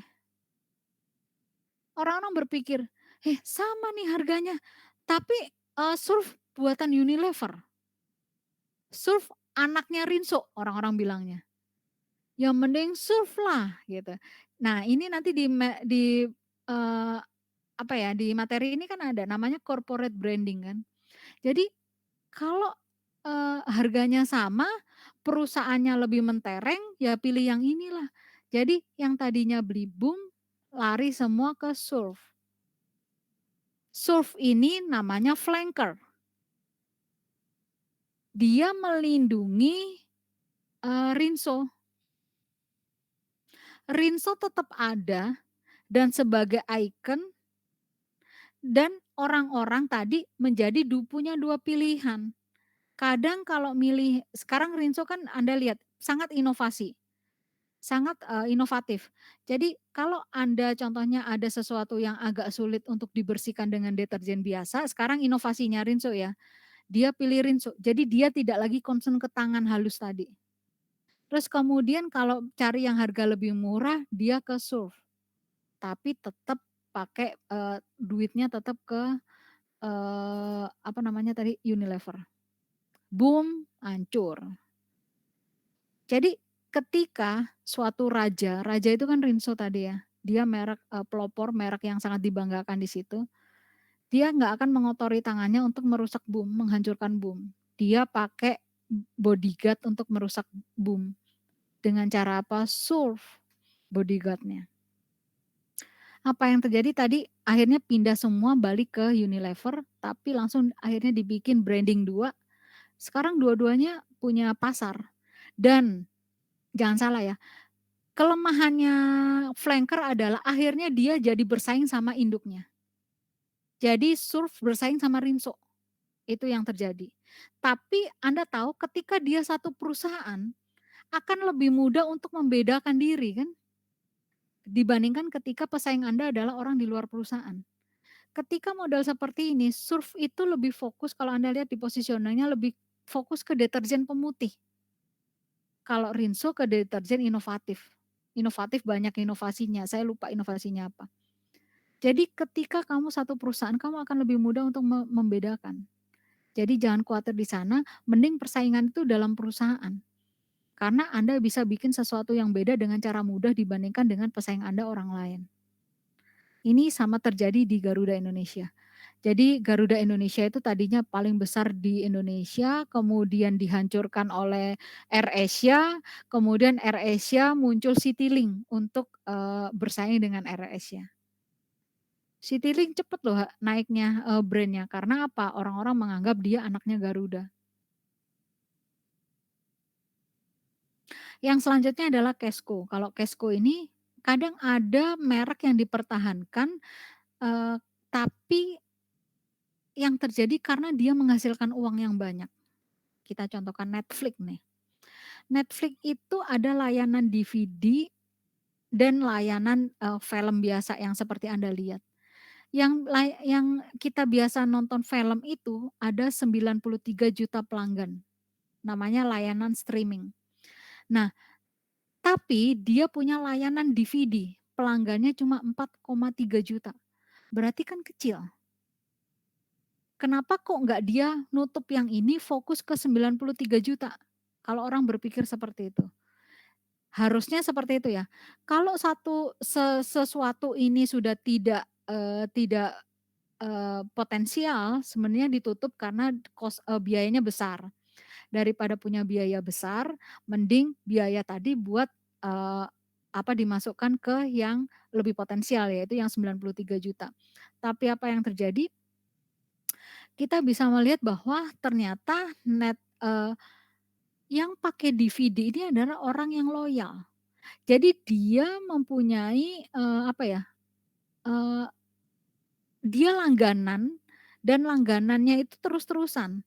Orang-orang berpikir, sama nih harganya, tapi, Surf buatan Unilever, Surf anaknya Rinso orang-orang bilangnya. Ya mending Surf lah gitu. Nah ini nanti eee, apa ya, di materi ini kan ada namanya corporate branding kan. Jadi kalau, harganya sama, perusahaannya lebih mentereng, ya pilih yang inilah. Jadi yang tadinya beli BOOM, lari semua ke Surf. Surf ini namanya flanker. Dia melindungi, Rinso. Rinso tetap ada dan sebagai ikon dan orang-orang tadi menjadi punya 2 pilihan. Kadang kalau milih sekarang Rinso kan Anda lihat sangat inovasi, sangat, inovatif. Jadi kalau Anda contohnya ada sesuatu yang agak sulit untuk dibersihkan dengan deterjen biasa, sekarang inovasinya Rinso ya, dia pilih Rinso. Jadi dia tidak lagi concern ke tangan halus tadi. Terus kemudian kalau cari yang harga lebih murah, dia ke Surf. Tapi tetap pakai, duitnya tetap ke, apa namanya tadi, Unilever. BOOM hancur. Jadi ketika suatu raja itu kan Rinso tadi ya, dia merek, pelopor, merek yang sangat dibanggakan di situ, dia nggak akan mengotori tangannya untuk merusak BOOM, menghancurkan BOOM. Dia pakai bodyguard untuk merusak BOOM. Dengan cara apa? Surf bodyguard-nya. Apa yang terjadi tadi, akhirnya pindah semua balik ke Unilever, tapi langsung akhirnya dibikin branding 2. Sekarang dua-duanya punya pasar. Dan jangan salah ya, kelemahannya flanker adalah akhirnya dia jadi bersaing sama induknya. Jadi Surf bersaing sama Rinso, itu yang terjadi. Tapi Anda tahu ketika dia satu perusahaan, akan lebih mudah untuk membedakan diri kan, dibandingkan ketika pesaing Anda adalah orang di luar perusahaan. ketika modal seperti ini, Surf itu lebih fokus kalau Anda lihat di positioning-nya lebih fokus ke deterjen pemutih. Kalau Rinso ke deterjen inovatif. Inovatif banyak inovasinya, saya lupa inovasinya apa. Jadi ketika kamu satu perusahaan, kamu akan lebih mudah untuk membedakan. Jadi jangan khawatir di sana, mending persaingan itu dalam perusahaan. Karena Anda bisa bikin sesuatu yang beda dengan cara mudah dibandingkan dengan pesaing Anda orang lain. Ini sama terjadi di Garuda Indonesia. Jadi Garuda Indonesia itu tadinya paling besar di Indonesia, kemudian dihancurkan oleh AirAsia, kemudian AirAsia muncul Citylink untuk, bersaing dengan AirAsia. Citylink cepet loh naiknya, brand-nya, karena apa? Orang-orang menganggap dia anaknya Garuda. Yang selanjutnya adalah Kesko. Kalau Kesko ini kadang ada merek yang dipertahankan, eee, tapi yang terjadi karena dia menghasilkan uang yang banyak. Kita contohkan Netflix nih. Netflix itu ada layanan DVD dan layanan, film biasa yang seperti Anda lihat. Yang kita biasa nonton film itu ada 93 juta pelanggan, namanya layanan streaming. Nah, tapi dia punya layanan DVD, pelanggannya cuma 4,3 juta, berarti kan kecil. Kenapa kok nggak dia nutup yang ini fokus ke 93 juta? Kalau orang berpikir seperti itu. Harusnya seperti itu ya. Kalau sesuatu ini sudah tidak potensial, sebenarnya ditutup karena biayanya besar. Daripada punya biaya besar, mending biaya tadi buat, eee, dimasukkan ke yang lebih potensial, yaitu yang 93 juta. Tapi apa yang terjadi, kita bisa melihat bahwa ternyata yang pakai DVD ini adalah orang yang loyal. Jadi dia mempunyai, eee, dia langganan dan langganannya itu terus-terusan.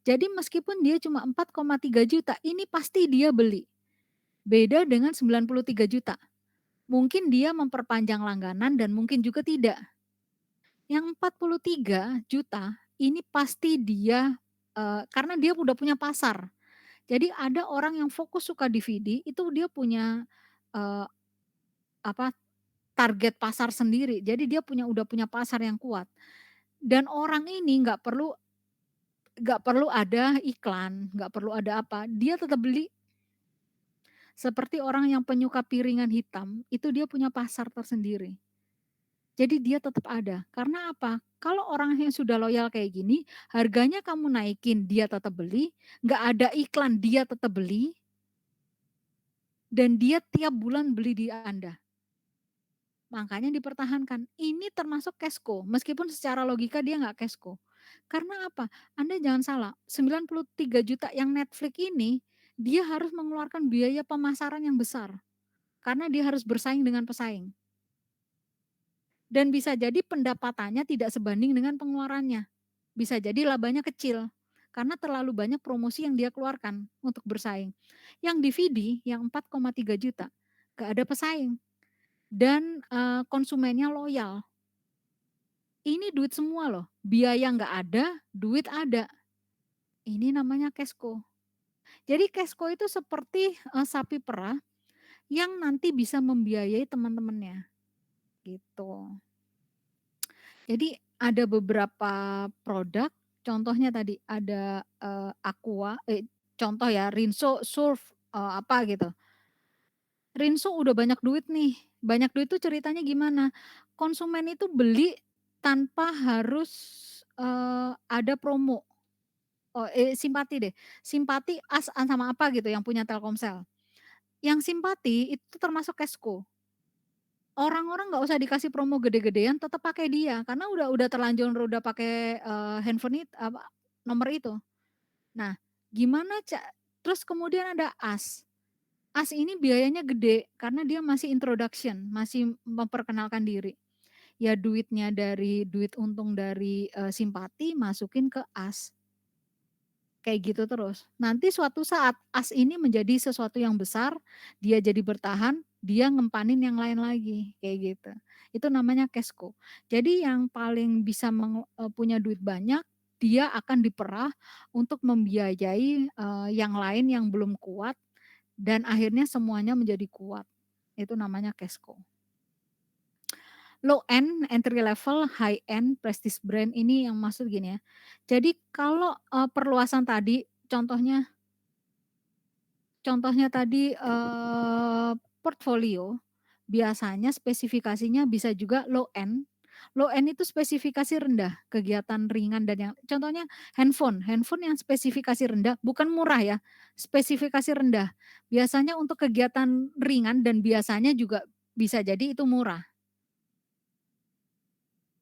Jadi meskipun dia cuma 4,3 juta, ini pasti dia beli. Beda dengan 93 juta. Mungkin dia memperpanjang langganan dan mungkin juga tidak. Yang 43 juta ini pasti dia, karena dia udah punya pasar. Jadi ada orang yang fokus suka DVD, itu dia punya, eee, apa, target pasar sendiri. Jadi dia udah punya pasar yang kuat. Dan orang ini nggak perlu ada iklan, nggak perlu ada apa, dia tetap beli. Seperti orang yang penyuka piringan hitam, itu dia punya pasar tersendiri. Jadi dia tetap ada. Karena apa? Kalau orang yang sudah loyal kayak gini, harganya kamu naikin, dia tetap beli, nggak ada iklan, dia tetap beli, dan dia tiap bulan beli di Anda. Makanya dipertahankan. Ini termasuk Kesko, meskipun secara logika dia nggak Kesko. Karena apa? Anda jangan salah, 93 juta yang Netflix ini, dia harus mengeluarkan biaya pemasaran yang besar, karena dia harus bersaing dengan pesaing. Dan bisa jadi pendapatannya tidak sebanding dengan pengeluarannya. Bisa jadi labanya kecil, karena terlalu banyak promosi yang dia keluarkan untuk bersaing. Yang DVD yang 4,3 juta, nggak ada pesaing dan, konsumennya loyal. Ini duit semua loh, biaya nggak ada, duit ada. Ini namanya Kesko. Jadi Kesko itu seperti, sapi perah yang nanti bisa membiayai teman-temannya, gitu. Jadi ada beberapa produk, contohnya tadi ada, contoh ya Rinso, Surf, apa gitu. Rinso udah banyak duit nih, banyak duit tuh ceritanya gimana, konsumen itu beli tanpa harus, ada promo. Simpati deh, Simpati, sama apa gitu yang punya Telkomsel. Yang Simpati itu termasuk Kesko. Orang-orang nggak usah dikasih promo gede-gedean tetep pakai dia, karena udah terlanjur udah pakai, handphone nomor itu. Nah, gimana terus kemudian ada As. As ini biayanya gede karena dia masih introduction, masih memperkenalkan diri. Ya duit untung dari, Simpati masukin ke As. Kayak gitu terus. Nanti suatu saat As ini menjadi sesuatu yang besar, dia jadi bertahan dia ngempanin yang lain lagi, kayak gitu. Itu namanya cash cow. Jadi yang paling bisa punya duit banyak, dia akan diperah untuk membiayai, yang lain yang belum kuat dan akhirnya semuanya menjadi kuat. Itu namanya cash cow. Low end, entry level, high end, prestige brand ini yang maksud gini ya, jadi kalau, perluasan tadi contohnya contohnya tadi, portfolio, biasanya spesifikasinya bisa juga low end. Low end itu spesifikasi rendah, kegiatan ringan dan yang contohnya handphone, handphone yang spesifikasi rendah, bukan murah ya, spesifikasi rendah. Biasanya untuk kegiatan ringan dan biasanya juga bisa jadi itu murah.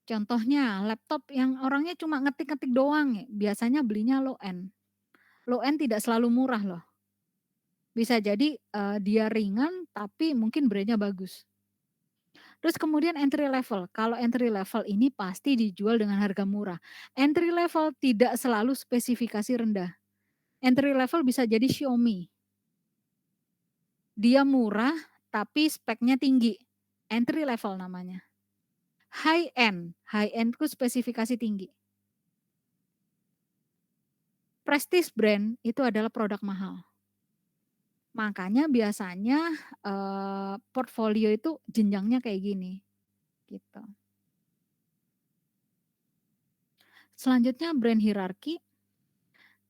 Contohnya laptop yang orangnya cuma ngetik-ngetik doang, biasanya belinya low end. Low end tidak selalu murah loh. Bisa jadi, dia ringan tapi mungkin brand-nya bagus. Terus kemudian entry level, kalau entry level ini pasti dijual dengan harga murah. Entry level tidak selalu spesifikasi rendah. Entry level bisa jadi Xiaomi, dia murah tapi speknya tinggi, entry level namanya. High end itu spesifikasi tinggi. Prestige brand itu adalah produk mahal. Makanya biasanya, portfolio itu jenjangnya kayak gini, gitu. Selanjutnya brand hierarki.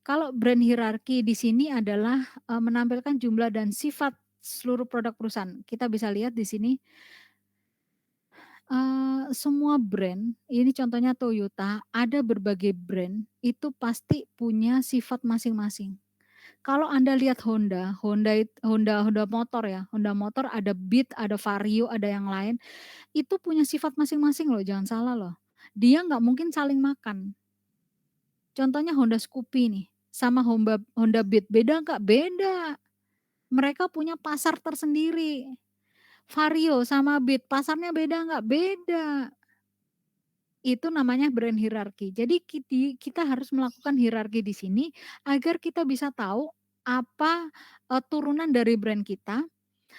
Kalau brand hierarki di sini adalah, menampilkan jumlah dan sifat seluruh produk perusahaan. Kita bisa lihat di sini, semua brand, ini contohnya Toyota, ada berbagai brand, itu pasti punya sifat masing-masing. Kalau Anda lihat Honda, Honda motor ya, Honda motor ada Beat, ada Vario, ada yang lain, itu punya sifat masing-masing loh, jangan salah loh. Dia nggak mungkin saling makan. Contohnya Honda Scoopy nih, sama Honda Beat, beda nggak? Beda. Mereka punya pasar tersendiri. Vario sama Beat, pasarnya beda nggak? Beda. Itu namanya brand hierarki. Jadi kita harus melakukan hierarki di sini, agar kita bisa tahu apa, turunan dari brand kita,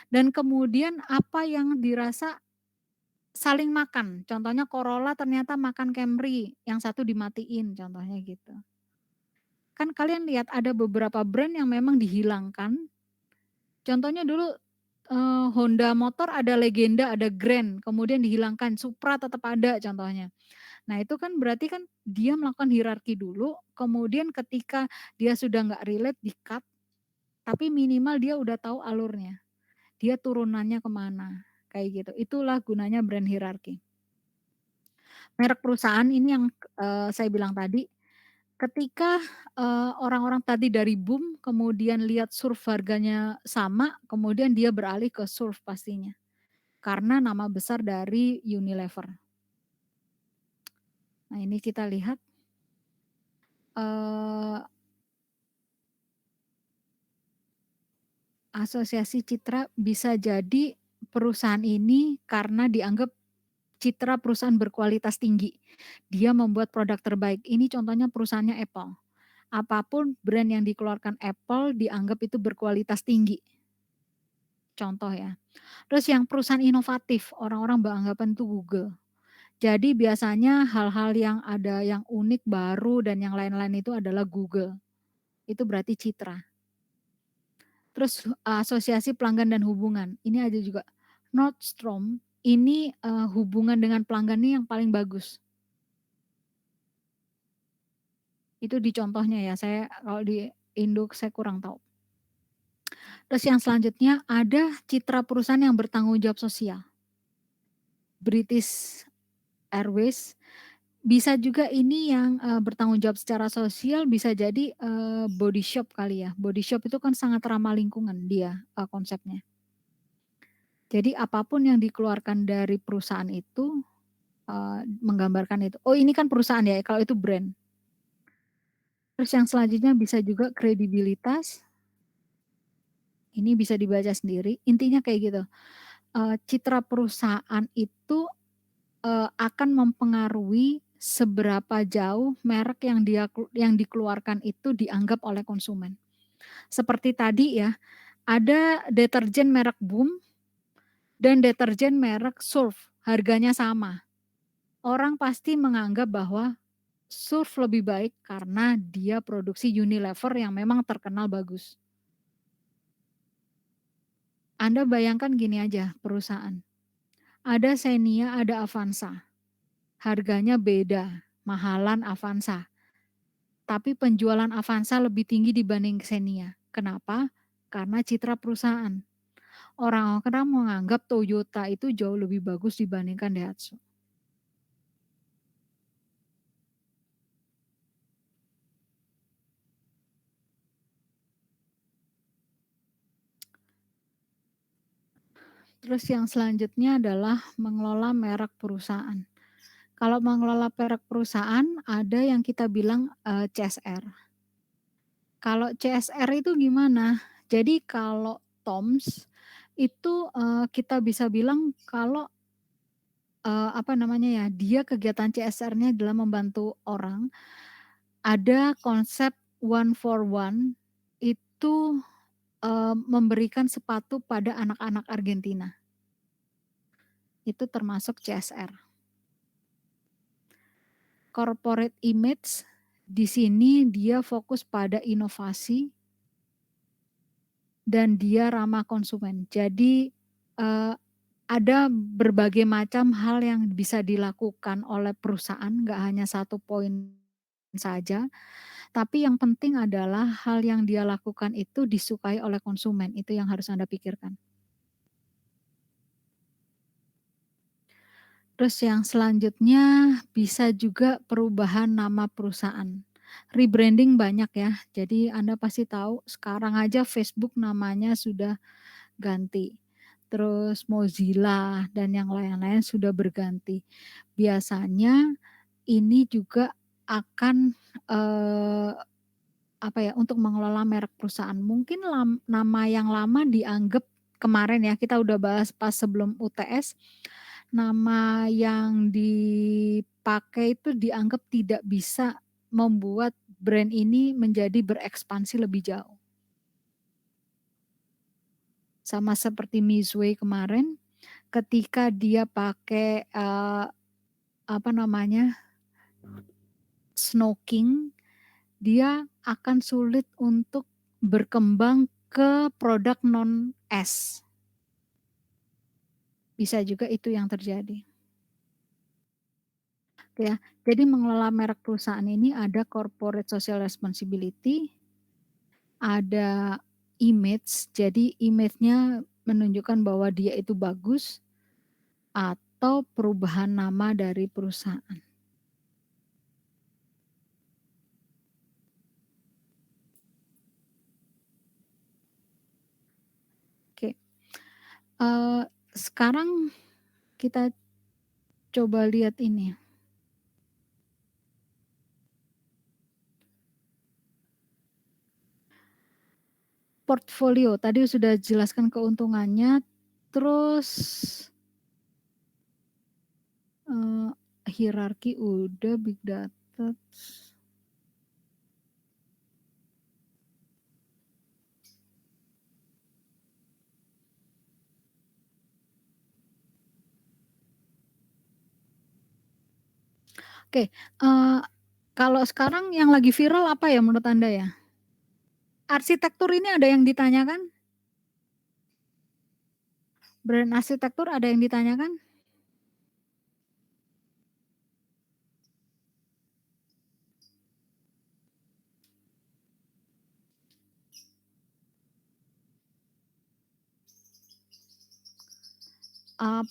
dan kemudian apa yang dirasa saling makan. Contohnya Corolla ternyata makan Camry, yang satu dimatiin, contohnya gitu. Kan kalian lihat ada beberapa brand yang memang dihilangkan. Contohnya dulu, Honda motor ada Legenda, ada Grand, kemudian dihilangkan, Supra tetap ada contohnya. Nah itu kan berarti kan dia melakukan hierarki dulu, kemudian ketika dia sudah nggak relate di-cut, tapi minimal dia udah tahu alurnya, dia turunannya kemana, kayak gitu. Itulah gunanya brand hierarki. Merek perusahaan ini yang, saya bilang tadi, ketika, orang-orang tadi dari boom, kemudian lihat Surf harganya sama, kemudian dia beralih ke Surf pastinya, karena nama besar dari Unilever. Nah ini kita lihat, eee, asosiasi citra bisa jadi perusahaan ini karena dianggap citra perusahaan berkualitas tinggi. Dia membuat produk terbaik, ini contohnya perusahaannya Apple. Apapun brand yang dikeluarkan Apple dianggap itu berkualitas tinggi, contoh ya. Terus yang perusahaan inovatif, orang-orang beranggapan itu Google. Jadi biasanya hal-hal yang ada yang unik, baru, dan yang lain-lain itu adalah Google. Itu berarti citra. Terus asosiasi pelanggan dan hubungan, ini ada juga. Nordstrom ini, hubungan dengan pelanggan ini yang paling bagus. Itu di contohnya ya, saya kalau di Indo saya kurang tahu. Terus yang selanjutnya ada citra perusahaan yang bertanggung jawab sosial. British Airways, bisa juga ini yang, bertanggung jawab secara sosial bisa jadi, Body Shop kali ya. Body Shop itu kan sangat ramah lingkungan dia, konsepnya. Jadi apapun yang dikeluarkan dari perusahaan itu, menggambarkan itu. Oh ini kan perusahaan ya, kalau itu brand. Terus yang selanjutnya bisa juga kredibilitas, ini bisa dibaca sendiri, intinya kayak gitu, citra perusahaan itu, akan mempengaruhi seberapa jauh merek yang dikeluarkan itu dianggap oleh konsumen. Seperti tadi ya, ada deterjen merek Boom, dan deterjen merek Surf, harganya sama. Orang pasti menganggap bahwa Surf lebih baik karena dia produksi Unilever yang memang terkenal bagus. Anda bayangkan gini aja perusahaan, ada Xenia, ada Avanza, harganya beda, mahalan Avanza, tapi penjualan Avanza lebih tinggi dibanding Xenia. Kenapa? Karena citra perusahaan. Orang-orang menganggap Toyota itu jauh lebih bagus dibandingkan Daihatsu. Terus yang selanjutnya adalah mengelola merek perusahaan. Kalau mengelola merek perusahaan ada yang kita bilang, CSR. Kalau CSR itu gimana? Jadi kalau Toms itu, kita bisa bilang kalau, apa namanya ya, dia kegiatan CSR-nya adalah membantu orang. Ada konsep one for one itu, memberikan sepatu pada anak-anak Argentina. Itu termasuk CSR. Corporate image, di sini dia fokus pada inovasi dan dia ramah konsumen. Jadi, ada berbagai macam hal yang bisa dilakukan oleh perusahaan, nggak hanya satu poin saja, tapi yang penting adalah hal yang dia lakukan itu disukai oleh konsumen, itu yang harus Anda pikirkan. Terus yang selanjutnya bisa juga perubahan nama perusahaan. Rebranding banyak ya, jadi Anda pasti tahu sekarang aja Facebook namanya sudah ganti. Terus Mozilla dan yang lain-lain sudah berganti. Biasanya ini juga akan, apa ya, untuk mengelola merek perusahaan. Mungkin nama yang lama dianggap kemarin ya, kita udah bahas pas sebelum UTS, nama yang dipakai itu dianggap tidak bisa membuat brand ini menjadi berekspansi lebih jauh. Sama seperti Mizue kemarin, ketika dia pakai, apa namanya, Snow King, dia akan sulit untuk berkembang ke produk non es. Bisa juga itu yang terjadi. Ya, jadi mengelola merek perusahaan ini ada corporate social responsibility, ada image, jadi image-nya menunjukkan bahwa dia itu bagus, atau perubahan nama dari perusahaan. Oke, sekarang kita coba lihat ini. Portfolio, tadi sudah jelaskan keuntungannya, terus, hierarki udah, big data. Oke, kalau sekarang yang lagi viral apa ya menurut Anda ya? Arsitektur ini ada yang ditanyakan? Brand arsitektur ada yang ditanyakan?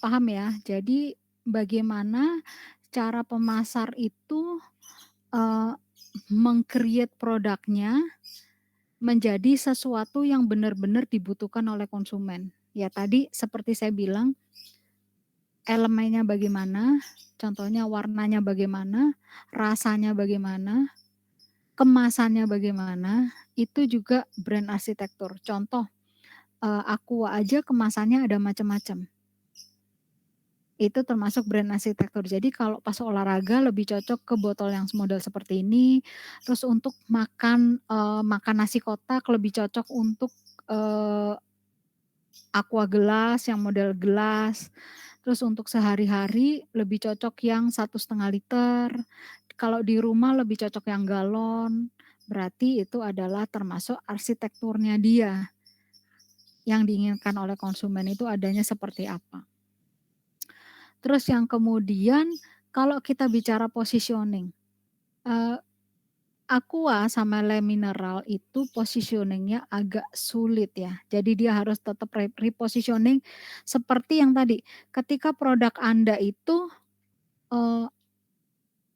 Paham ya. Jadi bagaimana cara pemasar itu, meng-create produknya menjadi sesuatu yang benar-benar dibutuhkan oleh konsumen. Ya tadi seperti saya bilang, elemennya bagaimana, contohnya warnanya bagaimana, rasanya bagaimana, kemasannya bagaimana, itu juga brand arsitektur. Contoh, Aqua aja kemasannya ada macam-macam. Itu termasuk brand arsitektur. Jadi kalau pas olahraga lebih cocok ke botol yang model seperti ini, terus untuk makan, makan nasi kotak lebih cocok untuk, aqua gelas, yang model gelas, terus untuk sehari-hari lebih cocok yang 1,5 liter, kalau di rumah lebih cocok yang galon, berarti itu adalah termasuk arsitekturnya dia, yang diinginkan oleh konsumen itu adanya seperti apa. Terus yang kemudian kalau kita bicara positioning, eee, Aqua sama Le Mineral itu positioning-nya agak sulit ya. Jadi dia harus tetap repositioning seperti yang tadi, ketika produk Anda itu, eee,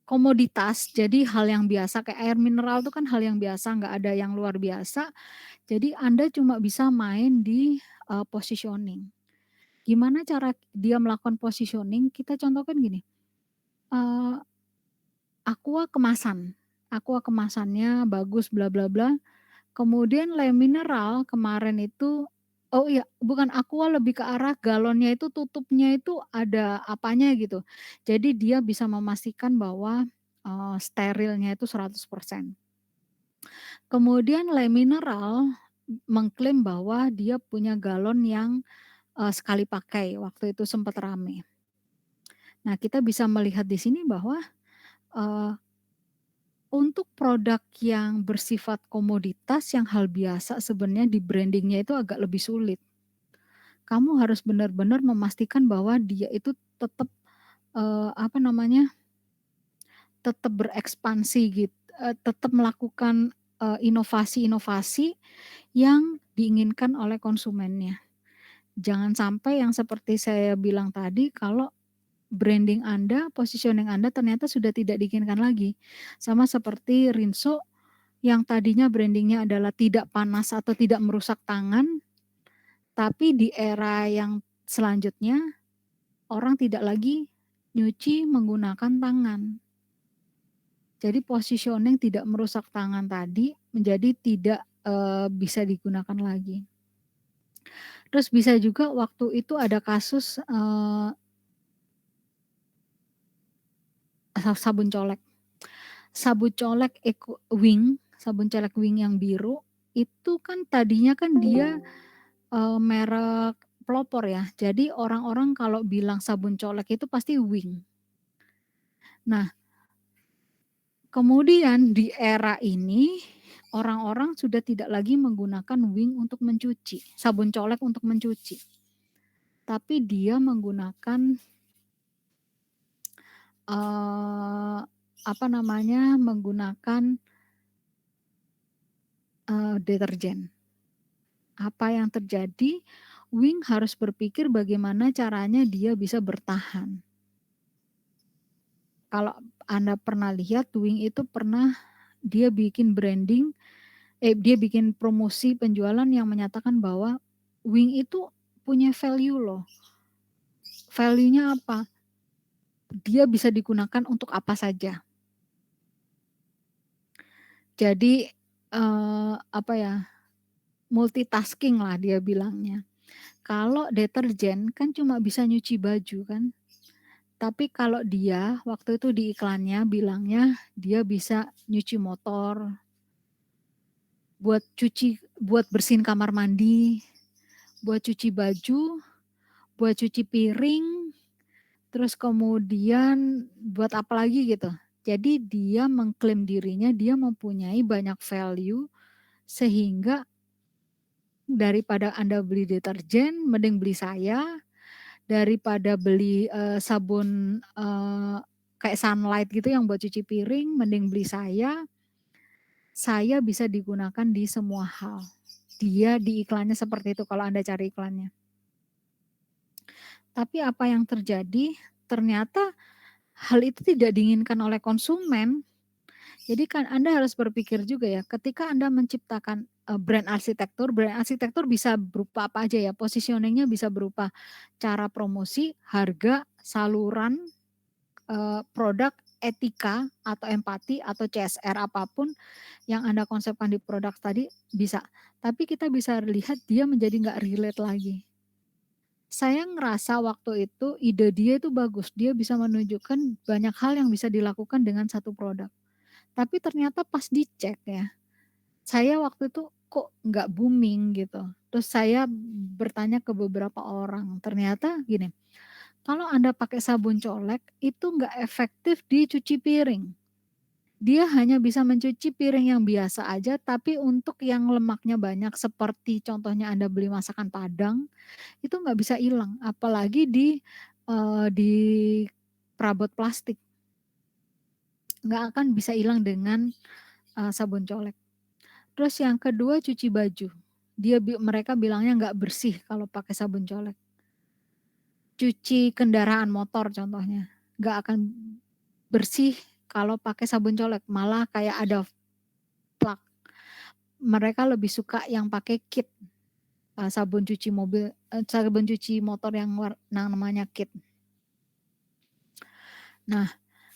komoditas, jadi hal yang biasa kayak air mineral itu kan hal yang biasa, nggak ada yang luar biasa, jadi Anda cuma bisa main di, positioning. Gimana cara dia melakukan positioning, kita contohkan gini, eee, Aqua kemasannya bagus bla bla bla. Kemudian Le Mineral kemarin itu oh iya, bukan Aqua lebih ke arah galonnya itu tutupnya itu ada apanya gitu. Jadi dia bisa memastikan bahwa, sterilnya itu 100%. Kemudian Le Mineral mengklaim bahwa dia punya galon yang, sekali pakai, waktu itu sempat rame. Nah, kita bisa melihat di sini bahwa, eee, untuk produk yang bersifat komoditas yang hal biasa sebenarnya di branding-nya itu agak lebih sulit. Kamu harus benar-benar memastikan bahwa dia itu tetap, apa namanya, tetap berekspansi tetap melakukan, inovasi-inovasi yang diinginkan oleh konsumennya. Jangan sampai yang seperti saya bilang tadi kalau branding Anda, positioning Anda ternyata sudah tidak diinginkan lagi. Sama seperti Rinso yang tadinya branding-nya adalah tidak panas atau tidak merusak tangan, tapi di era yang selanjutnya orang tidak lagi nyuci menggunakan tangan. Jadi positioning tidak merusak tangan tadi menjadi tidak, bisa digunakan lagi. Terus bisa juga waktu itu ada kasus, sabun colek. Sabun colek sabun colek Wing yang biru, itu kan tadinya kan dia, merek pelopor ya, jadi orang-orang kalau bilang sabun colek itu pasti Wing. Nah, kemudian di era ini, orang-orang sudah tidak lagi menggunakan Wing untuk mencuci, sabun colek untuk mencuci, tapi dia menggunakan, apa namanya, menggunakan, deterjen. Apa yang terjadi, Wing harus berpikir bagaimana caranya dia bisa bertahan. Kalau Anda pernah lihat Wing itu pernah dia bikin branding, dia bikin promosi penjualan yang menyatakan bahwa Wing itu punya value loh. Value-nya apa? Dia bisa digunakan untuk apa saja. Jadi, apa ya, multitasking lah dia bilangnya. Kalau deterjen kan cuma bisa nyuci baju kan. Tapi kalau dia waktu itu di iklannya bilangnya dia bisa nyuci motor, buat bersihin kamar mandi, buat cuci baju, buat cuci piring, terus kemudian buat apa lagi gitu. Jadi dia mengklaim dirinya dia mempunyai banyak value, sehingga daripada Anda beli deterjen mending beli saya, daripada beli, sabun, kayak Sunlight gitu yang buat cuci piring mending beli saya bisa digunakan di semua hal. Dia di iklannya seperti itu kalau Anda cari iklannya. Tapi apa yang terjadi, ternyata hal itu tidak diinginkan oleh konsumen. Jadi kan Anda harus berpikir juga ya, ketika Anda menciptakan, brand arsitektur bisa berupa apa aja ya, positioning-nya bisa berupa cara promosi, harga, saluran, produk, etika atau empati atau CSR apapun yang Anda konsepkan di produk tadi bisa. Tapi kita bisa lihat dia menjadi nggak relate lagi. Saya ngerasa waktu itu ide dia itu bagus, dia bisa menunjukkan banyak hal yang bisa dilakukan dengan satu produk. Tapi ternyata pas dicek ya, saya waktu itu kok nggak booming gitu. Terus saya bertanya ke beberapa orang, ternyata gini, kalau Anda pakai sabun colek itu nggak efektif di cuci piring. Dia hanya bisa mencuci piring yang biasa aja, tapi untuk yang lemaknya banyak seperti contohnya Anda beli masakan Padang, itu nggak bisa hilang, apalagi di perabot plastik, nggak akan bisa hilang dengan, sabun colek. Terus yang kedua cuci baju, mereka bilangnya nggak bersih kalau pakai sabun colek. Cuci kendaraan motor contohnya, nggak akan bersih kalau pakai sabun colek, malah kayak ada plak. Mereka lebih suka yang pakai kit, sabun cuci mobil sabun cuci motor yang namanya kit. Nah,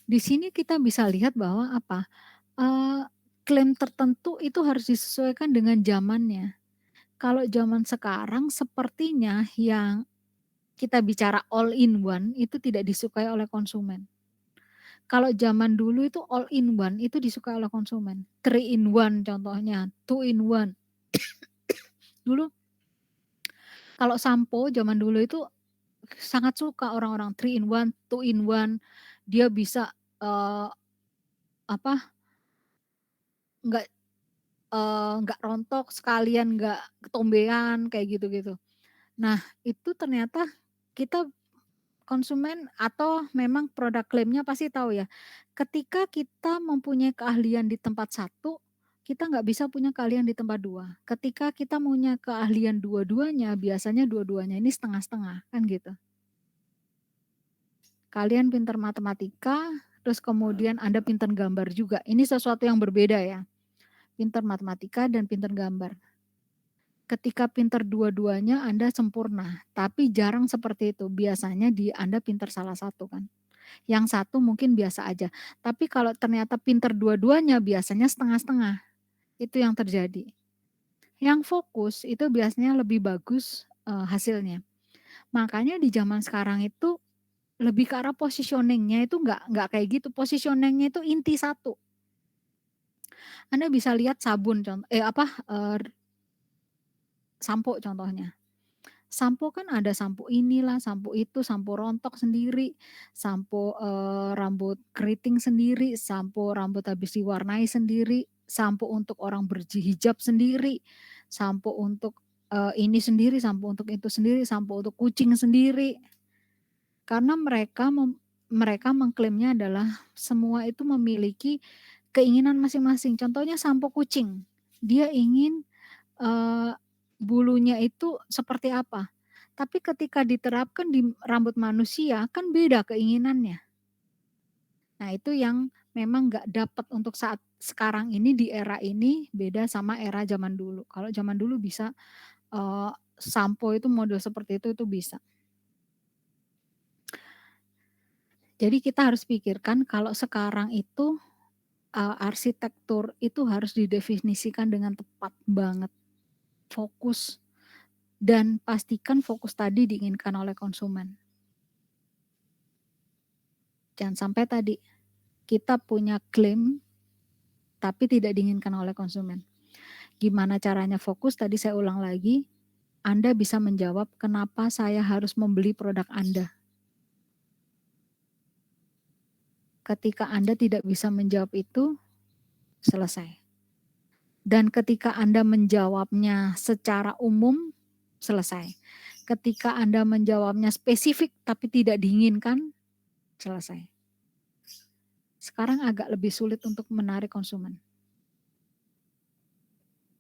di sini kita bisa lihat bahwa apa, eee, klaim tertentu itu harus disesuaikan dengan zamannya. Kalau zaman sekarang sepertinya yang kita bicara all in one itu tidak disukai oleh konsumen. Kalau zaman dulu itu all in one itu disukai oleh konsumen. Three in one contohnya, two in one. Dulu kalau sampo zaman dulu itu sangat suka orang-orang three in one, two in one. Dia bisa, eee, apa, nggak nggak rontok sekalian nggak ketombean kayak gitu-gitu. Nah itu ternyata kita konsumen atau memang produk klaimnya pasti tahu ya, ketika kita mempunyai keahlian di tempat satu, kita nggak bisa punya keahlian di tempat 2. Ketika kita punya keahlian dua-duanya, biasanya dua-duanya ini setengah-setengah, kan gitu. Kalian pintar matematika, terus kemudian Anda pintar gambar juga, ini sesuatu yang berbeda ya, pintar matematika dan pintar gambar. Ketika pintar dua-duanya Anda sempurna, tapi jarang seperti itu, biasanya Anda pintar salah satu kan. Yang satu mungkin biasa aja, tapi kalau ternyata pinter dua-duanya biasanya setengah-setengah, itu yang terjadi. Yang fokus itu biasanya lebih bagus, hasilnya. Makanya di zaman sekarang itu lebih ke arah positioning-nya itu nggak kayak gitu, positioning-nya itu inti satu. Anda bisa lihat sabun sampo contohnya. Sampo kan ada sampo inilah, sampo itu, sampo rontok sendiri, sampo, rambut keriting sendiri, sampo rambut habis diwarnai sendiri, sampo untuk orang berhijab sendiri, sampo untuk, ini sendiri, sampo untuk itu sendiri, sampo untuk kucing sendiri. Karena mereka mengklaimnya adalah semua itu memiliki keinginan masing-masing. Contohnya sampo kucing, dia ingin Eee, bulunya itu seperti apa. Tapi ketika diterapkan di rambut manusia kan beda keinginannya. Nah itu yang memang nggak dapat untuk saat sekarang ini, di era ini beda sama era zaman dulu. Kalau zaman dulu bisa, sampo itu model seperti itu bisa. Jadi kita harus pikirkan kalau sekarang itu, arsitektur itu harus didefinisikan dengan tepat banget, fokus, dan pastikan fokus tadi diinginkan oleh konsumen. Jangan sampai tadi, kita punya klaim, tapi tidak diinginkan oleh konsumen. Gimana caranya fokus, tadi saya ulang lagi, Anda bisa menjawab kenapa saya harus membeli produk Anda. Ketika Anda tidak bisa menjawab itu, selesai. Dan ketika Anda menjawabnya secara umum, selesai. Ketika Anda menjawabnya spesifik tapi tidak diinginkan, selesai. Sekarang agak lebih sulit untuk menarik konsumen.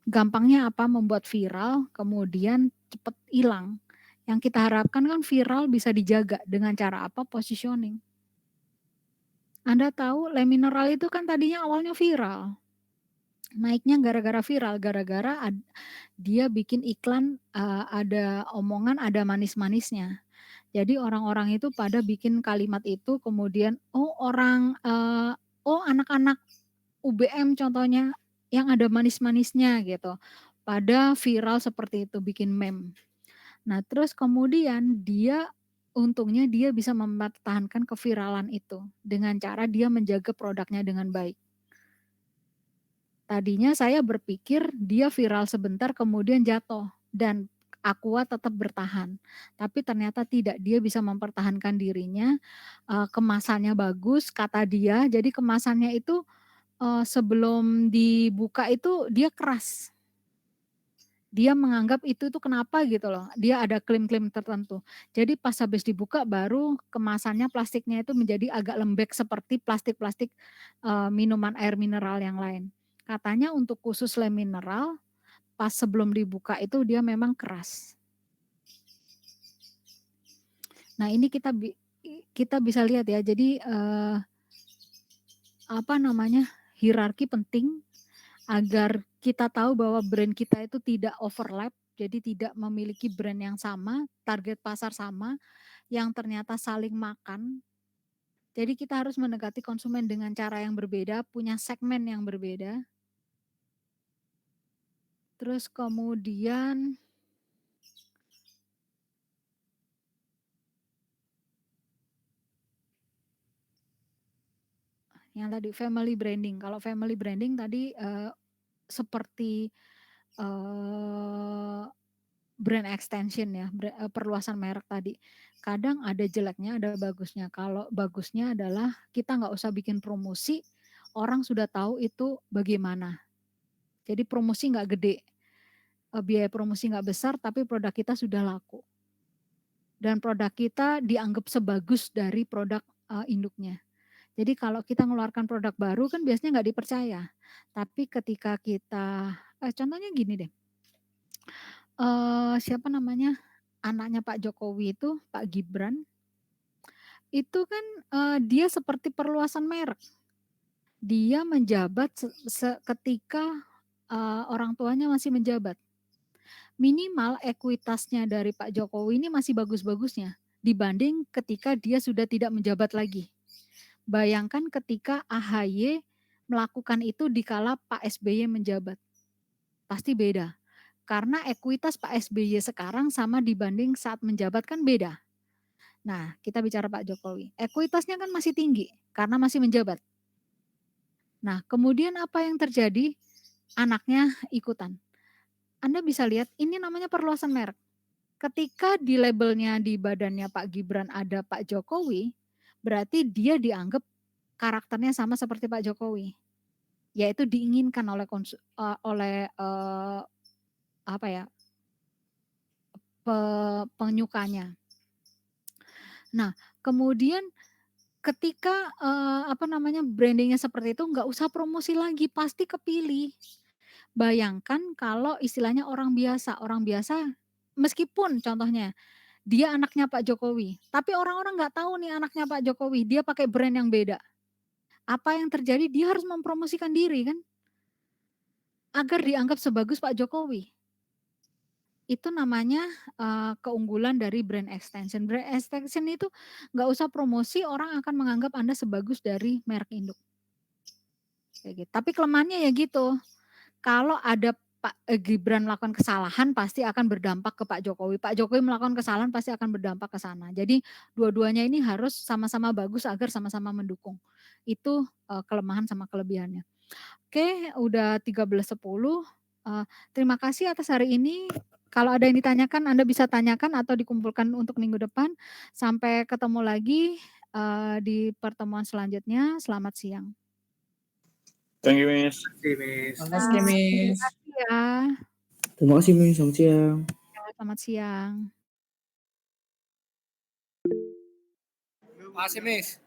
Gampangnya apa? Membuat viral, kemudian cepet hilang. Yang kita harapkan kan viral bisa dijaga dengan cara apa? Positioning. Anda tahu Le Mineral itu kan tadinya awalnya viral. Naiknya gara-gara viral, gara-gara dia bikin iklan, ada omongan ada manis-manisnya. Jadi orang-orang itu pada bikin kalimat itu kemudian, oh anak-anak UBM contohnya yang ada manis-manisnya gitu, pada viral seperti itu, bikin meme. Nah terus kemudian untungnya dia bisa mempertahankan keviralan itu, dengan cara dia menjaga produknya dengan baik. Tadinya saya berpikir dia viral sebentar kemudian jatuh, dan Aqua tetap bertahan. Tapi ternyata tidak, dia bisa mempertahankan dirinya, kemasannya bagus kata dia, jadi kemasannya itu, sebelum dibuka itu dia keras. Dia menganggap itu tuh kenapa gitu loh, dia ada klaim-klaim tertentu. Jadi pas habis dibuka baru kemasannya plastiknya itu menjadi agak lembek seperti plastik-plastik, minuman air mineral yang lain. Katanya untuk khusus lem mineral, pas sebelum dibuka itu dia memang keras. Nah ini kita bisa lihat ya, jadi, apa namanya, hierarki penting agar kita tahu bahwa brand kita itu tidak overlap, jadi tidak memiliki brand yang sama, target pasar sama, yang ternyata saling makan. Jadi kita harus mendekati konsumen dengan cara yang berbeda, punya segmen yang berbeda. Terus kemudian yang tadi family branding. Kalau family branding tadi, seperti, eee, brand extension ya, perluasan merek tadi. Kadang ada jeleknya, ada bagusnya. Kalau bagusnya adalah kita nggak usah bikin promosi, orang sudah tahu itu bagaimana. Jadi promosi nggak gede, biaya promosi nggak besar, tapi produk kita sudah laku. Dan produk kita dianggap sebagus dari produk, induknya. Jadi kalau kita ngeluarkan produk baru kan biasanya nggak dipercaya. Tapi ketika kita contohnya gini deh, siapa namanya, anaknya Pak Jokowi itu, Pak Gibran, itu kan, dia seperti perluasan merek. Dia menjabat ketika, orang tuanya masih menjabat. Minimal ekuitasnya dari Pak Jokowi ini masih bagus-bagusnya, dibanding ketika dia sudah tidak menjabat lagi. Bayangkan ketika AHY melakukan itu dikala Pak SBY menjabat, pasti beda. Karena ekuitas Pak SBY sekarang sama dibanding saat menjabat kan beda. Nah, kita bicara Pak Jokowi, ekuitasnya kan masih tinggi karena masih menjabat. Nah, kemudian apa yang terjadi? Anaknya ikutan. Anda bisa lihat ini namanya perluasan merek. Ketika di labelnya di badannya Pak Gibran ada Pak Jokowi, berarti dia dianggap karakternya sama seperti Pak Jokowi. Yaitu diinginkan oleh apa ya, penyukanya. Nah, kemudian ketika, apa namanya, branding-nya seperti itu nggak usah promosi lagi, pasti kepilih. Bayangkan kalau istilahnya orang biasa meskipun contohnya dia anaknya Pak Jokowi, tapi orang-orang nggak tahu nih anaknya Pak Jokowi, dia pakai brand yang beda. Apa yang terjadi? Dia harus mempromosikan diri kan, agar dianggap sebagus Pak Jokowi. Itu namanya, keunggulan dari brand extension. Brand extension itu nggak usah promosi, orang akan menganggap Anda sebagus dari merek induk. Kayak gitu. Tapi kelemahannya ya gitu, kalau ada Pak Gibran melakukan kesalahan pasti akan berdampak ke Pak Jokowi. Pak Jokowi melakukan kesalahan pasti akan berdampak ke sana. Jadi dua-duanya ini harus sama-sama bagus agar sama-sama mendukung. Itu, kelemahan sama kelebihannya. Oke, udah 13.10, terima kasih atas hari ini. Kalau ada yang ditanyakan Anda bisa tanyakan atau dikumpulkan untuk minggu depan. Sampai ketemu lagi, di pertemuan selanjutnya. Selamat siang. Thank you, Miss. Makasih, Miss. Makasih, Terima Miss. kasih ya. Terima kasih, Miss. Selamat siang. Ya, selamat siang. Makasih, Miss.